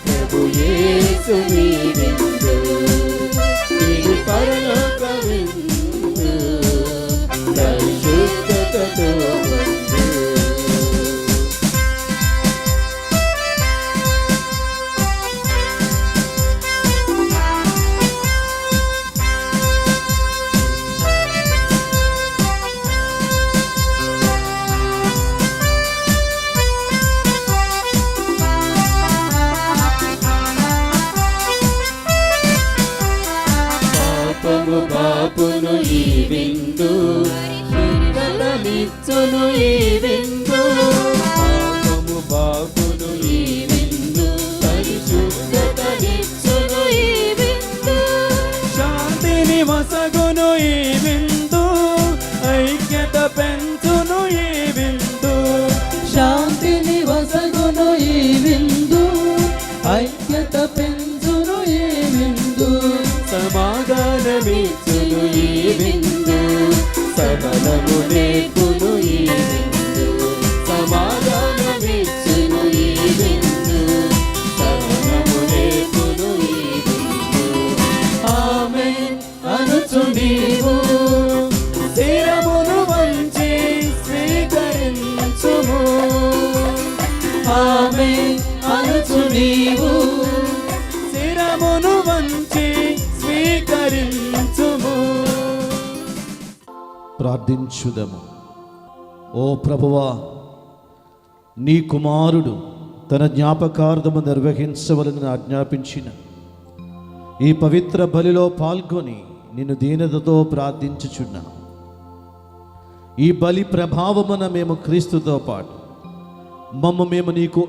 Speaker 2: ప్రభు యేసుని విందు. ఇది పరలోక విందు, పరిశుద్ధతతో పొందు. పాపము బాపును ఈ విందు, శుద్ధతనిచ్చును ఈ విందు. పాపము బాపును ఈ విందు, పరిశుద్ధతనిచ్చును ఈ విందు. శాంతిని వసగును ఈ విందు, ఐక్యత పెంచును ఈ విందు. శాంతిని వసగును ఈ విందు, ఐక్యత పెంచును ఈ విందు. సమాధానమిచ్చును ఈ విందు, సకలము నేర్పును ఈ విందు. సమాధానమిచ్చును ఈ విందు, సకలము నేర్పును ఈ విందు. ఆమేన్ అనుచు నీవు శిరమును వంచి స్వీకరించుము. ఆమేన్ అనుచు నీవు శిరమును వంచి స్వీకరించుము.
Speaker 3: ప్రార్థించుదము. ఓ ప్రభువా, నీ కుమారుడు తన జ్ఞాపకార్థము నిర్వహించవలని ఆజ్ఞాపించిన ఈ పవిత్ర బలిలో పాల్గొని నిన్ను దీనతతో ప్రార్థించుచున్నా. ఈ బలి ప్రభావమున మేము క్రీస్తుతో పాటు మేము నీకు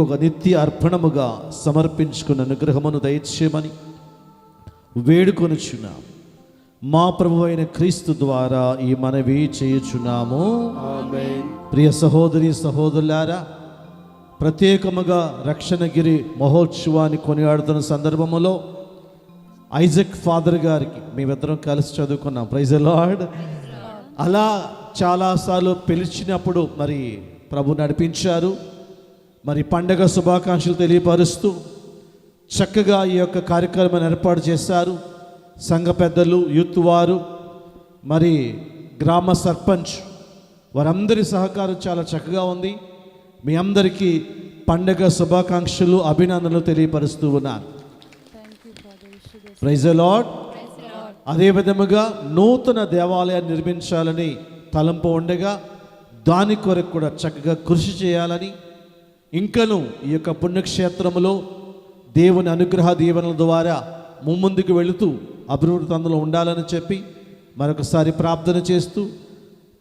Speaker 3: ఒక నిత్య అర్పణముగా సమర్పించుకున్న అనుగ్రహమును దయచేయమని వేడుకొనుచున్నాం. మా ప్రభు అయిన క్రీస్తు ద్వారా ఈ మనవి చేయుచున్నాము. ప్రియ సహోదరి సహోదరులారా, ప్రత్యేకముగా రక్షణగిరి మహోత్సవాన్ని కొనియాడుతున్న సందర్భములో ఐజక్ ఫాదర్ గారికి మేమిద్దరం కలిసి చదువుకున్నాం. Praise the Lord. అలా చాలాసార్లు పిలిచినప్పుడు మరి ప్రభు నడిపించారు. మరి పండగ శుభాకాంక్షలు తెలియపరుస్తూ చక్కగా ఈ యొక్క కార్యక్రమాన్ని ఏర్పాటు చేశారు. సంఘ పెద్దలు, యూత్ వారు, మరి గ్రామ సర్పంచ్ వారందరి సహకారం చాలా చక్కగా ఉంది. మీ అందరికీ పండగ శుభాకాంక్షలు, అభినందనలు తెలియపరుస్తూ ఉన్నాను. Praise the Lord. అదే విధముగా నూతన దేవాలయాన్ని నిర్మించాలని తలంపు ఉండగా దాని కొరకు కూడా చక్కగా కృషి చేయాలని, ఇంకను ఈ యొక్క పుణ్యక్షేత్రములో దేవుని అనుగ్రహ దీవెనల ద్వారా ముందుకు వెళుతూ అభివృద్ధి అందులో ఉండాలని చెప్పి మరొకసారి ప్రార్థన చేస్తూ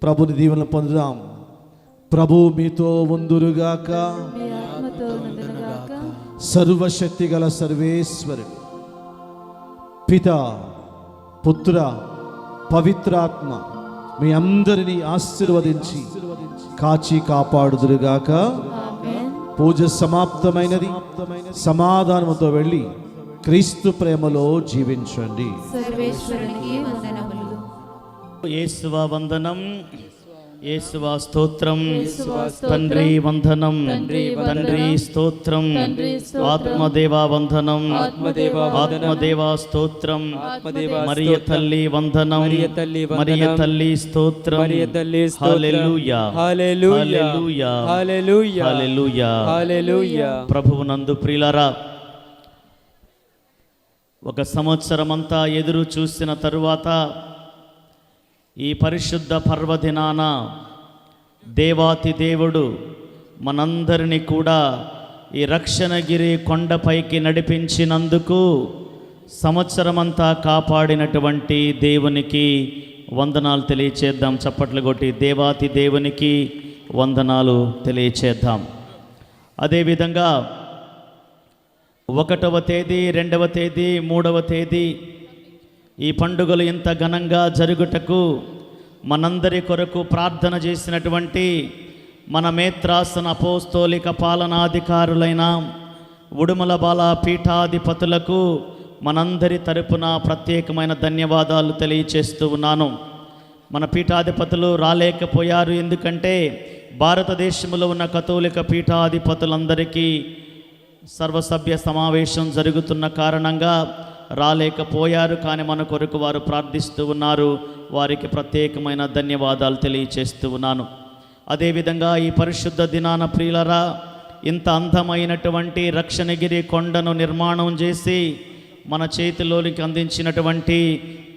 Speaker 3: ప్రభుని దీవెనలు పొందుదాం.
Speaker 5: ప్రభు మీతో ఉందురుగాక.
Speaker 4: మీ ఆత్మతో నుండునుగాక.
Speaker 5: సర్వశక్తి గల సర్వేశ్వరుడు పిత, పుత్ర, పవిత్రాత్మ మీ అందరినీ ఆశీర్వదించి కాచి కాపాడుదురుగాక.
Speaker 4: ఆమేన్.
Speaker 5: పూజ సమాప్తమైనది. సమాధానంతో వెళ్ళి క్రీస్తు ప్రేమలో జీవించండి.
Speaker 4: సర్వేశ్వరునికి వందనములు.
Speaker 11: యేసువా వందనం, యేసువా స్తోత్రం,
Speaker 4: యేసువా స్తోత్రం,
Speaker 11: తండ్రి వందనం,
Speaker 4: తండ్రి వందనం,
Speaker 11: తండ్రి స్తోత్రం,
Speaker 4: తండ్రి స్తోత్రం,
Speaker 11: ఆత్మదేవా వందనం,
Speaker 6: ఆత్మదేవా వందనం,
Speaker 11: ఆత్మదేవా స్తోత్రం,
Speaker 6: ఆత్మదేవా
Speaker 11: మరియ తల్లి వందనం,
Speaker 6: మరియ తల్లి వందనం,
Speaker 11: మరియ తల్లి స్తోత్రం,
Speaker 6: మరియ తల్లి స్తోత్రం.
Speaker 11: హల్లెలూయా,
Speaker 6: హల్లెలూయా,
Speaker 11: హల్లెలూయా,
Speaker 6: హల్లెలూయా,
Speaker 11: హల్లెలూయా.
Speaker 6: హల్లెలూయా.
Speaker 11: ప్రభువునందు ప్రియులారా, ఒక సంవత్సరమంతా ఎదురు చూసిన తరువాత ఈ పరిశుద్ధ పర్వదినాన దేవాతి దేవుడు మనందరినీ కూడా ఈ రక్షణగిరి కొండపైకి నడిపించినందుకు, సంవత్సరమంతా కాపాడినటువంటి దేవునికి వందనాలు తెలియచేద్దాం. చప్పట్లు కొట్టి దేవాతి దేవునికి వందనాలు తెలియచేద్దాం. అదేవిధంగా 1వ తేదీ, 2వ తేదీ, 3వ తేదీ ఈ పండుగలు ఇంత ఘనంగా జరుగుటకు మనందరి కొరకు ప్రార్థన చేసినటువంటి మన మేత్రాసన అపోస్తోలిక పాలనాధికారులైన ఉడుమలబాల పీఠాధిపతులకు మనందరి తరపున ప్రత్యేకమైన ధన్యవాదాలు తెలియచేస్తూ ఉన్నాను. మన పీఠాధిపతులు రాలేకపోయారు, ఎందుకంటే భారతదేశంలో ఉన్న కథోలిక పీఠాధిపతులందరికీ సర్వసభ్య సమావేశం జరుగుతున్న కారణంగా రాలేకపోయారు. కానీ మన కొరకు వారు ప్రార్థిస్తూ ఉన్నారు. వారికి ప్రత్యేకమైన ధన్యవాదాలు తెలియచేస్తూ ఉన్నాను. అదేవిధంగా ఈ పరిశుద్ధ దినాన ప్రియులరా, ఇంత అందమైనటువంటి రక్షణగిరి కొండను నిర్మాణం చేసి మన చేతిలోనికి అందించినటువంటి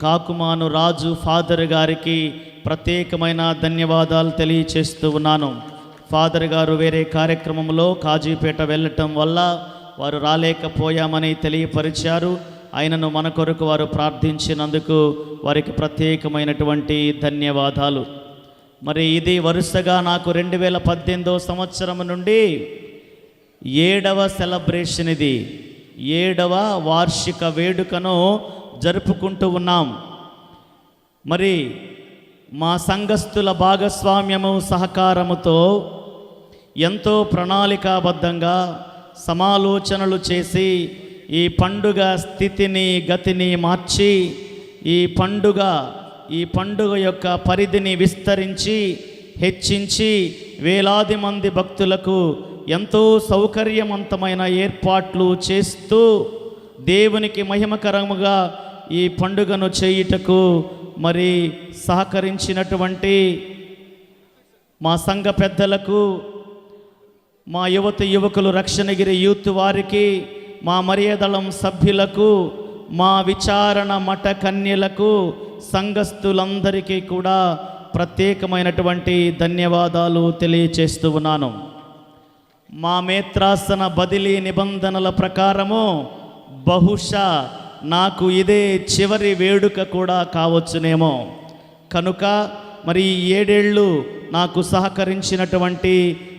Speaker 11: కాకుమాను రాజు ఫాదర్ గారికి ప్రత్యేకమైన ధన్యవాదాలు తెలియచేస్తూ ఉన్నాను. ఫాదర్ గారు వేరే కార్యక్రమంలో కాజీపేట వెళ్ళటం వల్ల వారు రాలేకపోయామని తెలియపరిచారు. ఆయనను మన కొరకు వారు ప్రార్థించినందుకు వారికి ప్రత్యేకమైనటువంటి ధన్యవాదాలు. మరి ఇది వరుసగా నాకు 2018 సంవత్సరం నుండి 7వ సెలబ్రేషన్, ఇది 7వ వార్షిక వేడుకను జరుపుకుంటూ ఉన్నాం. మరి మా సంఘస్థుల భాగస్వామ్యము సహకారముతో ఎంతో ప్రణాళికాబద్ధంగా సమాలోచనలు చేసి ఈ పండుగ స్థితిని గతిని మార్చి ఈ పండుగ యొక్క పరిధిని విస్తరించి హెచ్చించి వేలాది మంది భక్తులకు ఎంతో సౌకర్యవంతమైన ఏర్పాట్లు చేస్తూ దేవునికి మహిమకరముగా ఈ పండుగను చేయుటకు మరి సహకరించినటువంటి మా సంఘ పెద్దలకు, మా యువకులు రక్షణగిరి యూత్ వారికి, మా మరియదళం సభ్యులకు, మా విచారణ మఠ కన్యలకు, సంఘస్థులందరికీ కూడా ప్రత్యేకమైనటువంటి ధన్యవాదాలు తెలియచేస్తూ ఉన్నాను. మా మేత్రాసన బదిలీ నిబంధనల ప్రకారము బహుశా నాకు ఇదే చివరి వేడుక కూడా కావచ్చునేమో. కనుక మరి 7 ఏళ్ళు నాకు సహకరించినటువంటి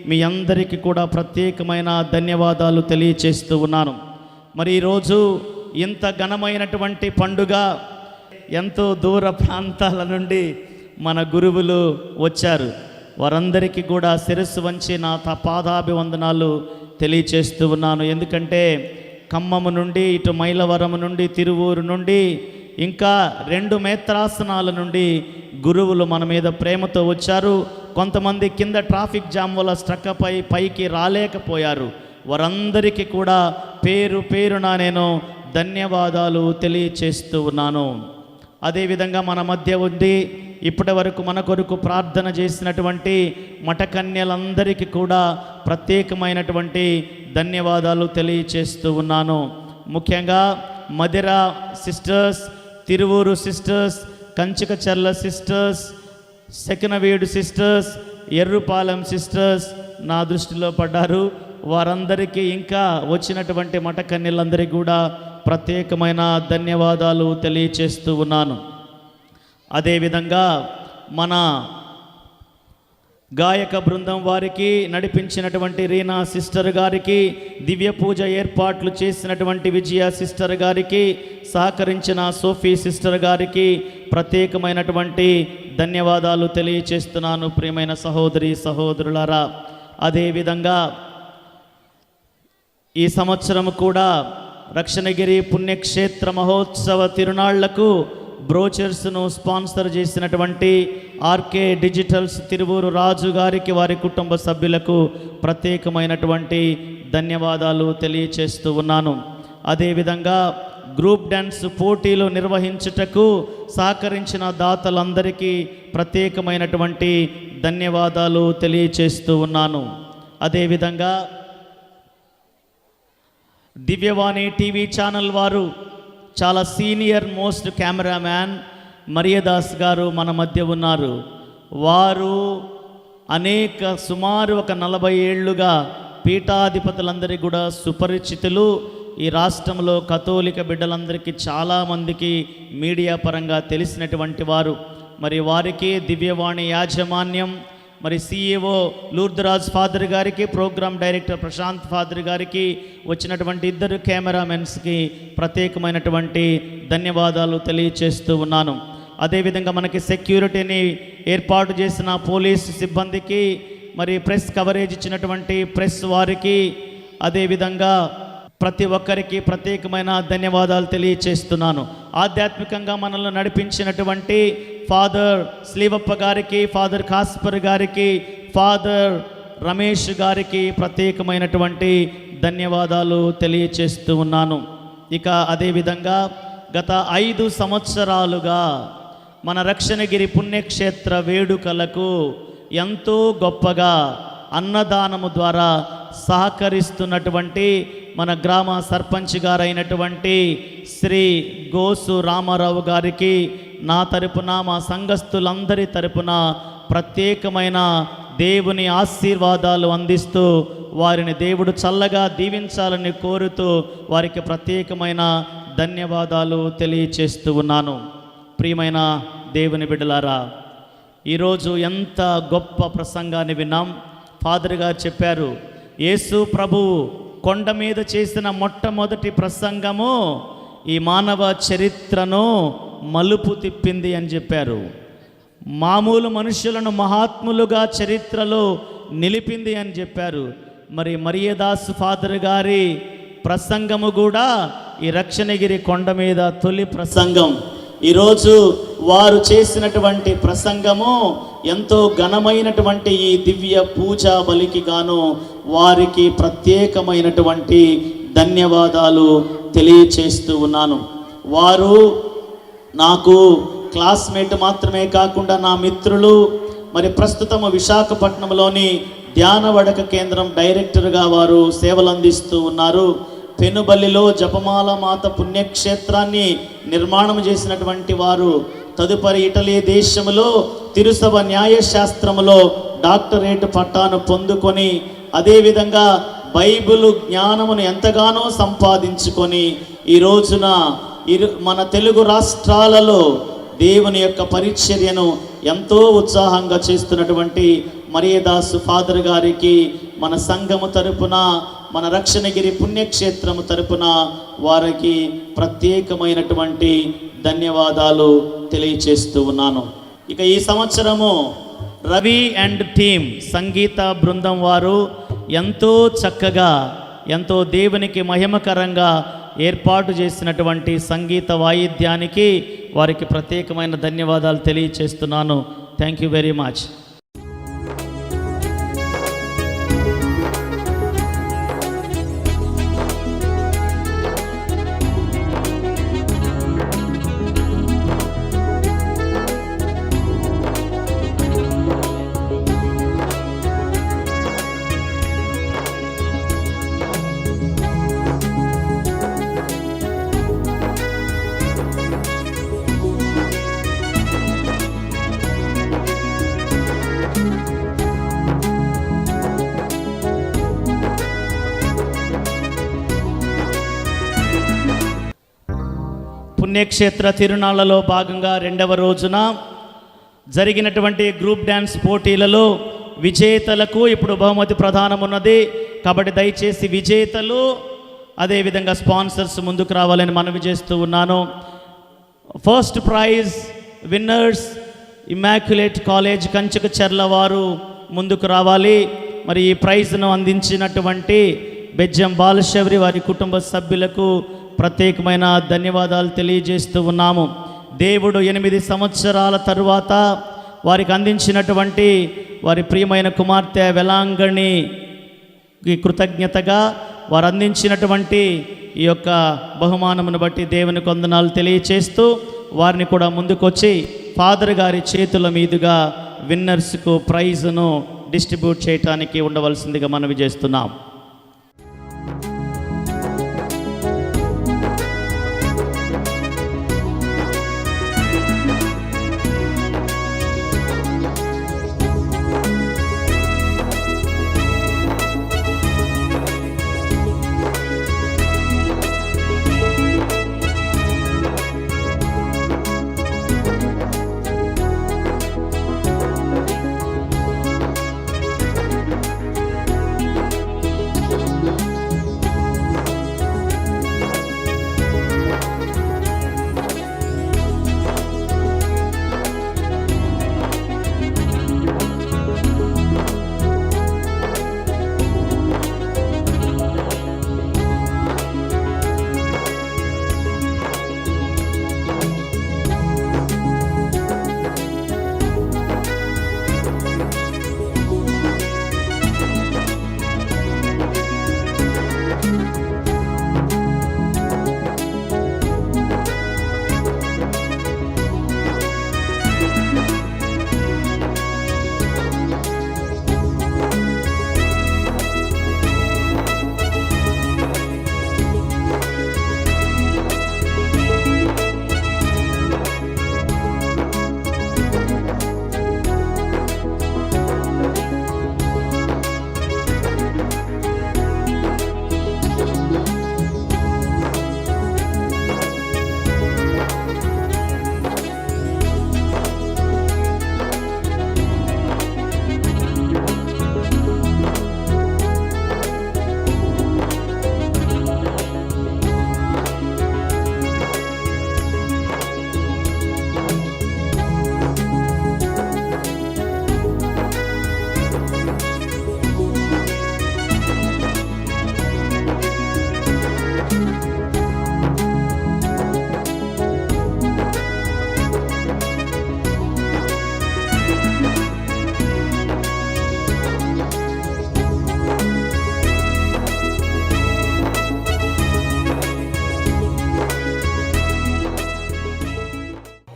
Speaker 11: మీ అందరికీ కూడా ప్రత్యేకమైన ధన్యవాదాలు తెలియచేస్తూ ఉన్నాను. మరి ఈరోజు ఇంత ఘనమైనటువంటి పండుగ, ఎంతో దూర ప్రాంతాల నుండి మన గురువులు వచ్చారు. వారందరికీ కూడా శిరస్సు వంచి నా పాదాభివందనాలు తెలియచేస్తూ ఉన్నాను. ఎందుకంటే ఖమ్మము నుండి, ఇటు మైలవరం నుండి, తిరువూరు నుండి, ఇంకా 2 మేత్రాసనాల నుండి గురువులు మన మీద ప్రేమతో వచ్చారు. కొంతమంది కింద ట్రాఫిక్ జామ్ వల్ల పైకి రాలేకపోయారు. వారందరికీ కూడా పేరు పేరున నేను ధన్యవాదాలు తెలియచేస్తూ ఉన్నాను. అదేవిధంగా మన మధ్య ఉండి ఇప్పటి వరకు మన కొరకు ప్రార్థన చేసినటువంటి మఠకన్యలందరికీ కూడా ప్రత్యేకమైనటువంటి ధన్యవాదాలు తెలియచేస్తూ ఉన్నాను. ముఖ్యంగా Madhira sisters, Tiruvuru sisters, Kanchikacherla sisters, సెకనవీడు సిస్టర్స్, ఎర్రుపాలెం సిస్టర్స్ నా దృష్టిలో పడ్డారు. వారందరికీ ఇంకా వచ్చినటువంటి మఠకన్యలందరికీ కూడా ప్రత్యేకమైన ధన్యవాదాలు తెలియచేస్తూ ఉన్నాను. అదేవిధంగా మన గాయక బృందం వారికి, నడిపించినటువంటి రీనా సిస్టర్ గారికి, దివ్య పూజ ఏర్పాట్లు చేసినటువంటి విజయ సిస్టర్ గారికి, సహకరించిన సోఫీ సిస్టర్ గారికి ప్రత్యేకమైనటువంటి ధన్యవాదాలు తెలియచేస్తున్నాను ప్రియమైన సహోదరి సహోదరులారా. అదేవిధంగా ఈ సంవత్సరం కూడా రక్షణగిరి పుణ్యక్షేత్ర మహోత్సవ తిరునాళ్లకు బ్రోచర్స్ను స్పాన్సర్ చేసినటువంటి ఆర్కే డిజిటల్స్ తిరువూరు రాజు గారికి, వారి కుటుంబ సభ్యులకు ప్రత్యేకమైనటువంటి ధన్యవాదాలు తెలియచేస్తూ ఉన్నాను. అదేవిధంగా గ్రూప్ డ్యాన్స్ పోటీలు నిర్వహించుటకు సహకరించిన దాతలందరికీ ప్రత్యేకమైనటువంటి ధన్యవాదాలు తెలియచేస్తూ ఉన్నాను. అదేవిధంగా దివ్యవాణి టీవీ ఛానల్ వారు చాలా సీనియర్ మోస్ట్ కెమెరామ్యాన్ మరియదాస్ గారు మన మధ్య ఉన్నారు. వారు సుమారు ఒక 40 ఏళ్లుగా పీఠాధిపతులందరికీ కూడా సుపరిచితులు. ఈ రాష్ట్రంలో కథోలిక బిడ్డలందరికీ చాలామందికి మీడియా పరంగా తెలిసినటువంటి వారు. మరి వారికి దివ్యవాణి యాజమాన్యం, మరి సిఇఓ లూర్దరాజ్ ఫాదర్ గారికి, ప్రోగ్రామ్ డైరెక్టర్ ప్రశాంత్ ఫాదర్ గారికి, వచ్చినటువంటి 2 కెమెరామెన్స్కి ప్రత్యేకమైనటువంటి ధన్యవాదాలు తెలియచేస్తూ ఉన్నాను. అదేవిధంగా మనకి సెక్యూరిటీని ఏర్పాటు చేసిన పోలీస్ సిబ్బందికి, మరి ప్రెస్ కవరేజ్ ఇచ్చినటువంటి ప్రెస్ వారికి, అదేవిధంగా ప్రతి ఒక్కరికి ప్రత్యేకమైన ధన్యవాదాలు తెలియచేస్తున్నాను. ఆధ్యాత్మికంగా మనల్ని నడిపించినటువంటి ఫాదర్ స్లీవప్ప గారికి, ఫాదర్ కాస్పర్ గారికి, ఫాదర్ రమేష్ గారికి ప్రత్యేకమైనటువంటి ధన్యవాదాలు తెలియచేస్తూ ఉన్నాను. ఇక అదేవిధంగా గత 5 సంవత్సరాలుగా మన రక్షణగిరి పుణ్యక్షేత్ర వేడుకలకు ఎంతో గొప్పగా అన్నదానము ద్వారా సహకరిస్తున్నటువంటి మన గ్రామ సర్పంచ్ గారైనటువంటి శ్రీ గోసు రామారావు గారికి నా తరపున, మా సంఘస్థులందరి తరపున ప్రత్యేకమైన దేవుని ఆశీర్వాదాలు అందిస్తూ వారిని దేవుడు చల్లగా దీవించాలని కోరుతూ వారికి ప్రత్యేకమైన ధన్యవాదాలు తెలియచేస్తూ ఉన్నాను. ప్రియమైన దేవుని బిడ్డలారా, ఈరోజు ఎంత గొప్ప ప్రసంగాన్ని విన్నాం. ఫాదర్ గారు చెప్పారు, యేసు ప్రభువు కొండ మీద చేసిన మొట్టమొదటి ప్రసంగము ఈ మానవ చరిత్రను మలుపు తిప్పింది అని చెప్పారు. మామూలు మనుషులను మహాత్ములుగా చరిత్రలో నిలిపింది అని చెప్పారు. మరి మరియదాస్ ఫాదర్ గారి ప్రసంగము కూడా ఈ రక్షణగిరి కొండ మీద తొలి ప్రసంగం. ఈరోజు వారు చేసినటువంటి ప్రసంగము ఎంతో ఘనమైనటువంటి ఈ దివ్య పూజా బలికి గాను వారికి ప్రత్యేకమైనటువంటి ధన్యవాదాలు తెలియచేస్తూ ఉన్నాను. వారు నాకు క్లాస్మేట్ మాత్రమే కాకుండా నా మిత్రులు. మరి ప్రస్తుతము విశాఖపట్నంలోని ధ్యానవడక కేంద్రం డైరెక్టర్గా వారు సేవలు అందిస్తూ ఉన్నారు. పెనుబల్లిలో జపమాల మాత పుణ్యక్షేత్రాన్ని నిర్మాణం చేసినటువంటి వారు. తదుపరి ఇటలీ దేశంలో తిరుసభ న్యాయశాస్త్రములో డాక్టరేట్ పట్టాను పొందుకొని, అదేవిధంగా బైబిల్ జ్ఞానమును ఎంతగానో సంపాదించుకొని ఈ రోజున మన తెలుగు రాష్ట్రాలలో దేవుని యొక్క పరిచర్యను ఎంతో ఉత్సాహంగా చేస్తున్నటువంటి మరియదాసు ఫాదర్ గారికి మన సంఘము తరపున, మన రక్షణగిరి పుణ్యక్షేత్రము తరపున వారికి ప్రత్యేకమైనటువంటి ధన్యవాదాలు తెలియచేస్తూ ఉన్నాను. ఇక ఈ సంవత్సరము రవి అండ్ టీమ్ సంగీత బృందం వారు ఎంతో చక్కగా, ఎంతో దేవునికి మహిమకరంగా ఏర్పాటు చేసినటువంటి సంగీత వాయిద్యానికి వారికి ప్రత్యేకమైన ధన్యవాదాలు తెలియచేస్తున్నాను. Thank you very much. పుణ్యక్షేత్ర తిరునాళ్లలో భాగంగా 2వ రోజున జరిగినటువంటి గ్రూప్ డ్యాన్స్ పోటీలలో విజేతలకు ఇప్పుడు బహుమతి ప్రదానం ఉన్నది. కాబట్టి దయచేసి విజేతలు అదేవిధంగా స్పాన్సర్స్ ముందుకు రావాలని మనవి చేస్తూ ఉన్నాను. First prize winners immaculate college Kanchikacherla వారు ముందుకు రావాలి. మరి ఈ ప్రైజ్ను అందించినటువంటి బెజ్జం బాలశౌరి వారి కుటుంబ సభ్యులకు ప్రత్యేకమైన ధన్యవాదాలు తెలియజేస్తూ ఉన్నాము. దేవుడు 8 సంవత్సరాల తరువాత వారికి అందించినటువంటి వారి ప్రియమైన కుమార్తె వెలాంగణికి కృతజ్ఞతగా వారు అందించినటువంటి ఈ యొక్క బహుమానమును బట్టి దేవుని వందనాలు తెలియచేస్తూ వారిని కూడా ముందుకొచ్చి ఫాదర్ గారి చేతుల మీదుగా విన్నర్స్కు ప్రైజ్ను డిస్ట్రిబ్యూట్ చేయడానికి ఉండవలసిందిగా మనవి చేస్తున్నాం.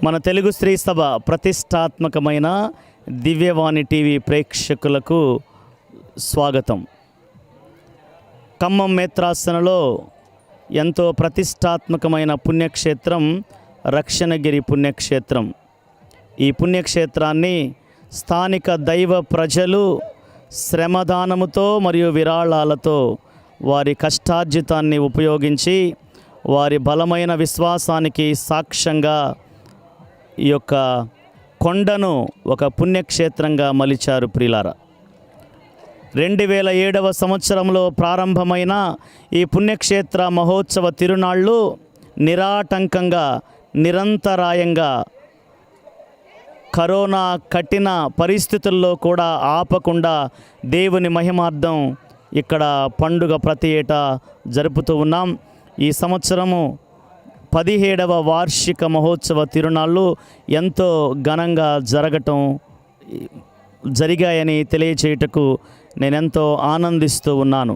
Speaker 11: మన తెలుగు స్త్రీ సభ ప్రతిష్టాత్మకమైన దివ్యవాణి టీవీ ప్రేక్షకులకు స్వాగతం. ఖమ్మం మేత్రాసనలో ఎంతో ప్రతిష్టాత్మకమైన పుణ్యక్షేత్రం రక్షణగిరి పుణ్యక్షేత్రం. ఈ పుణ్యక్షేత్రాన్ని స్థానిక దైవ ప్రజలు శ్రమదానముతో మరియు విరాళాలతో వారి కష్టార్జితాన్ని ఉపయోగించి వారి బలమైన విశ్వాసానికి సాక్ష్యంగా ఈ యొక్క కొండను ఒక పుణ్యక్షేత్రంగా మలిచారు. ప్రియులారా, 2007వ సంవత్సరంలో ప్రారంభమైన ఈ పుణ్యక్షేత్ర మహోత్సవ తిరునాళ్ళు నిరాటంకంగా నిరంతరాయంగా కరోనా కఠిన పరిస్థితుల్లో కూడా ఆపకుండా దేవుని మహిమార్థం ఇక్కడ పండుగ ప్రతి ఏటా జరుపుతూ ఉన్నాం. ఈ సంవత్సరము 17వ వార్షిక మహోత్సవ తిరునాళ్ళు ఎంతో ఘనంగా జరిగాయని తెలియచేయుటకు నేనెంతో ఆనందిస్తూ ఉన్నాను.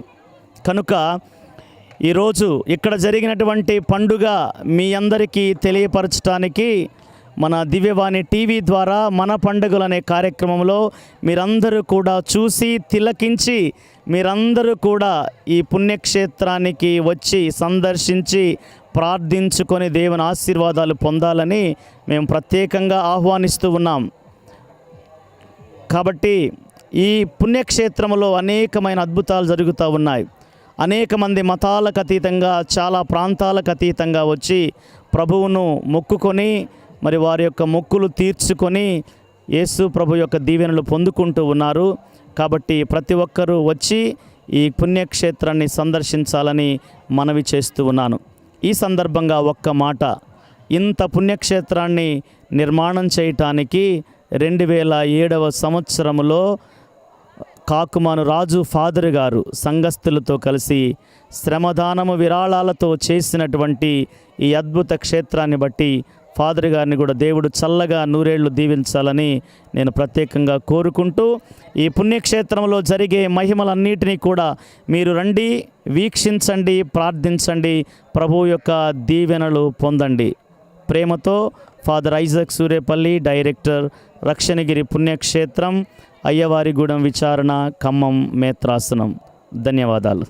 Speaker 11: కనుక ఈరోజు ఇక్కడ జరిగినటువంటి పండుగ మీ అందరికీ తెలియపరచడానికి మన దివ్యవాణి టీవీ ద్వారా మన పండుగలు అనే కార్యక్రమంలో మీరందరూ కూడా చూసి తిలకించి మీరందరూ కూడా ఈ పుణ్యక్షేత్రానికి వచ్చి సందర్శించి ప్రార్థించుకొని దేవుని ఆశీర్వాదాలు పొందాలని మేము ప్రత్యేకంగా ఆహ్వానిస్తూ ఉన్నాం. కాబట్టి ఈ పుణ్యక్షేత్రంలో అనేకమైన అద్భుతాలు జరుగుతూ ఉన్నాయి. అనేక మంది మతాలకు అతీతంగా చాలా ప్రాంతాలకు అతీతంగా వచ్చి ప్రభువును మొక్కుకొని మరి వారి యొక్క మొక్కులు తీర్చుకొని యేసు ప్రభు యొక్క దీవెనలు పొందుకుంటూ ఉన్నారు. కాబట్టి ప్రతి ఒక్కరూ వచ్చి ఈ పుణ్యక్షేత్రాన్ని సందర్శించాలని మనవి చేస్తూ ఉన్నాను. ఈ సందర్భంగా ఒక్క మాట, ఇంత పుణ్యక్షేత్రాన్ని నిర్మాణం చేయటానికి 2007వ సంవత్సరంలో కాకుమాను రాజు ఫాదర్ గారు సంఘస్థులతో కలిసి శ్రమదానము విరాళాలతో చేసినటువంటి ఈ అద్భుత క్షేత్రాన్ని బట్టి ఫాదర్ గారిని కూడా దేవుడు చల్లగా నూరేళ్లు దీవించాలని నేను ప్రత్యేకంగా కోరుకుంటూ, ఈ పుణ్యక్షేత్రంలో జరిగే మహిమలన్నిటినీ కూడా మీరు రండి, వీక్షించండి, ప్రార్థించండి, ప్రభువు యొక్క దీవెనలు పొందండి. ప్రేమతో father Isaac Surepalli, director, Rakshanagiri పుణ్యక్షేత్రం, అయ్యవారిగూడెం విచారణ, ఖమ్మం మేత్రాసనం. ధన్యవాదాలు.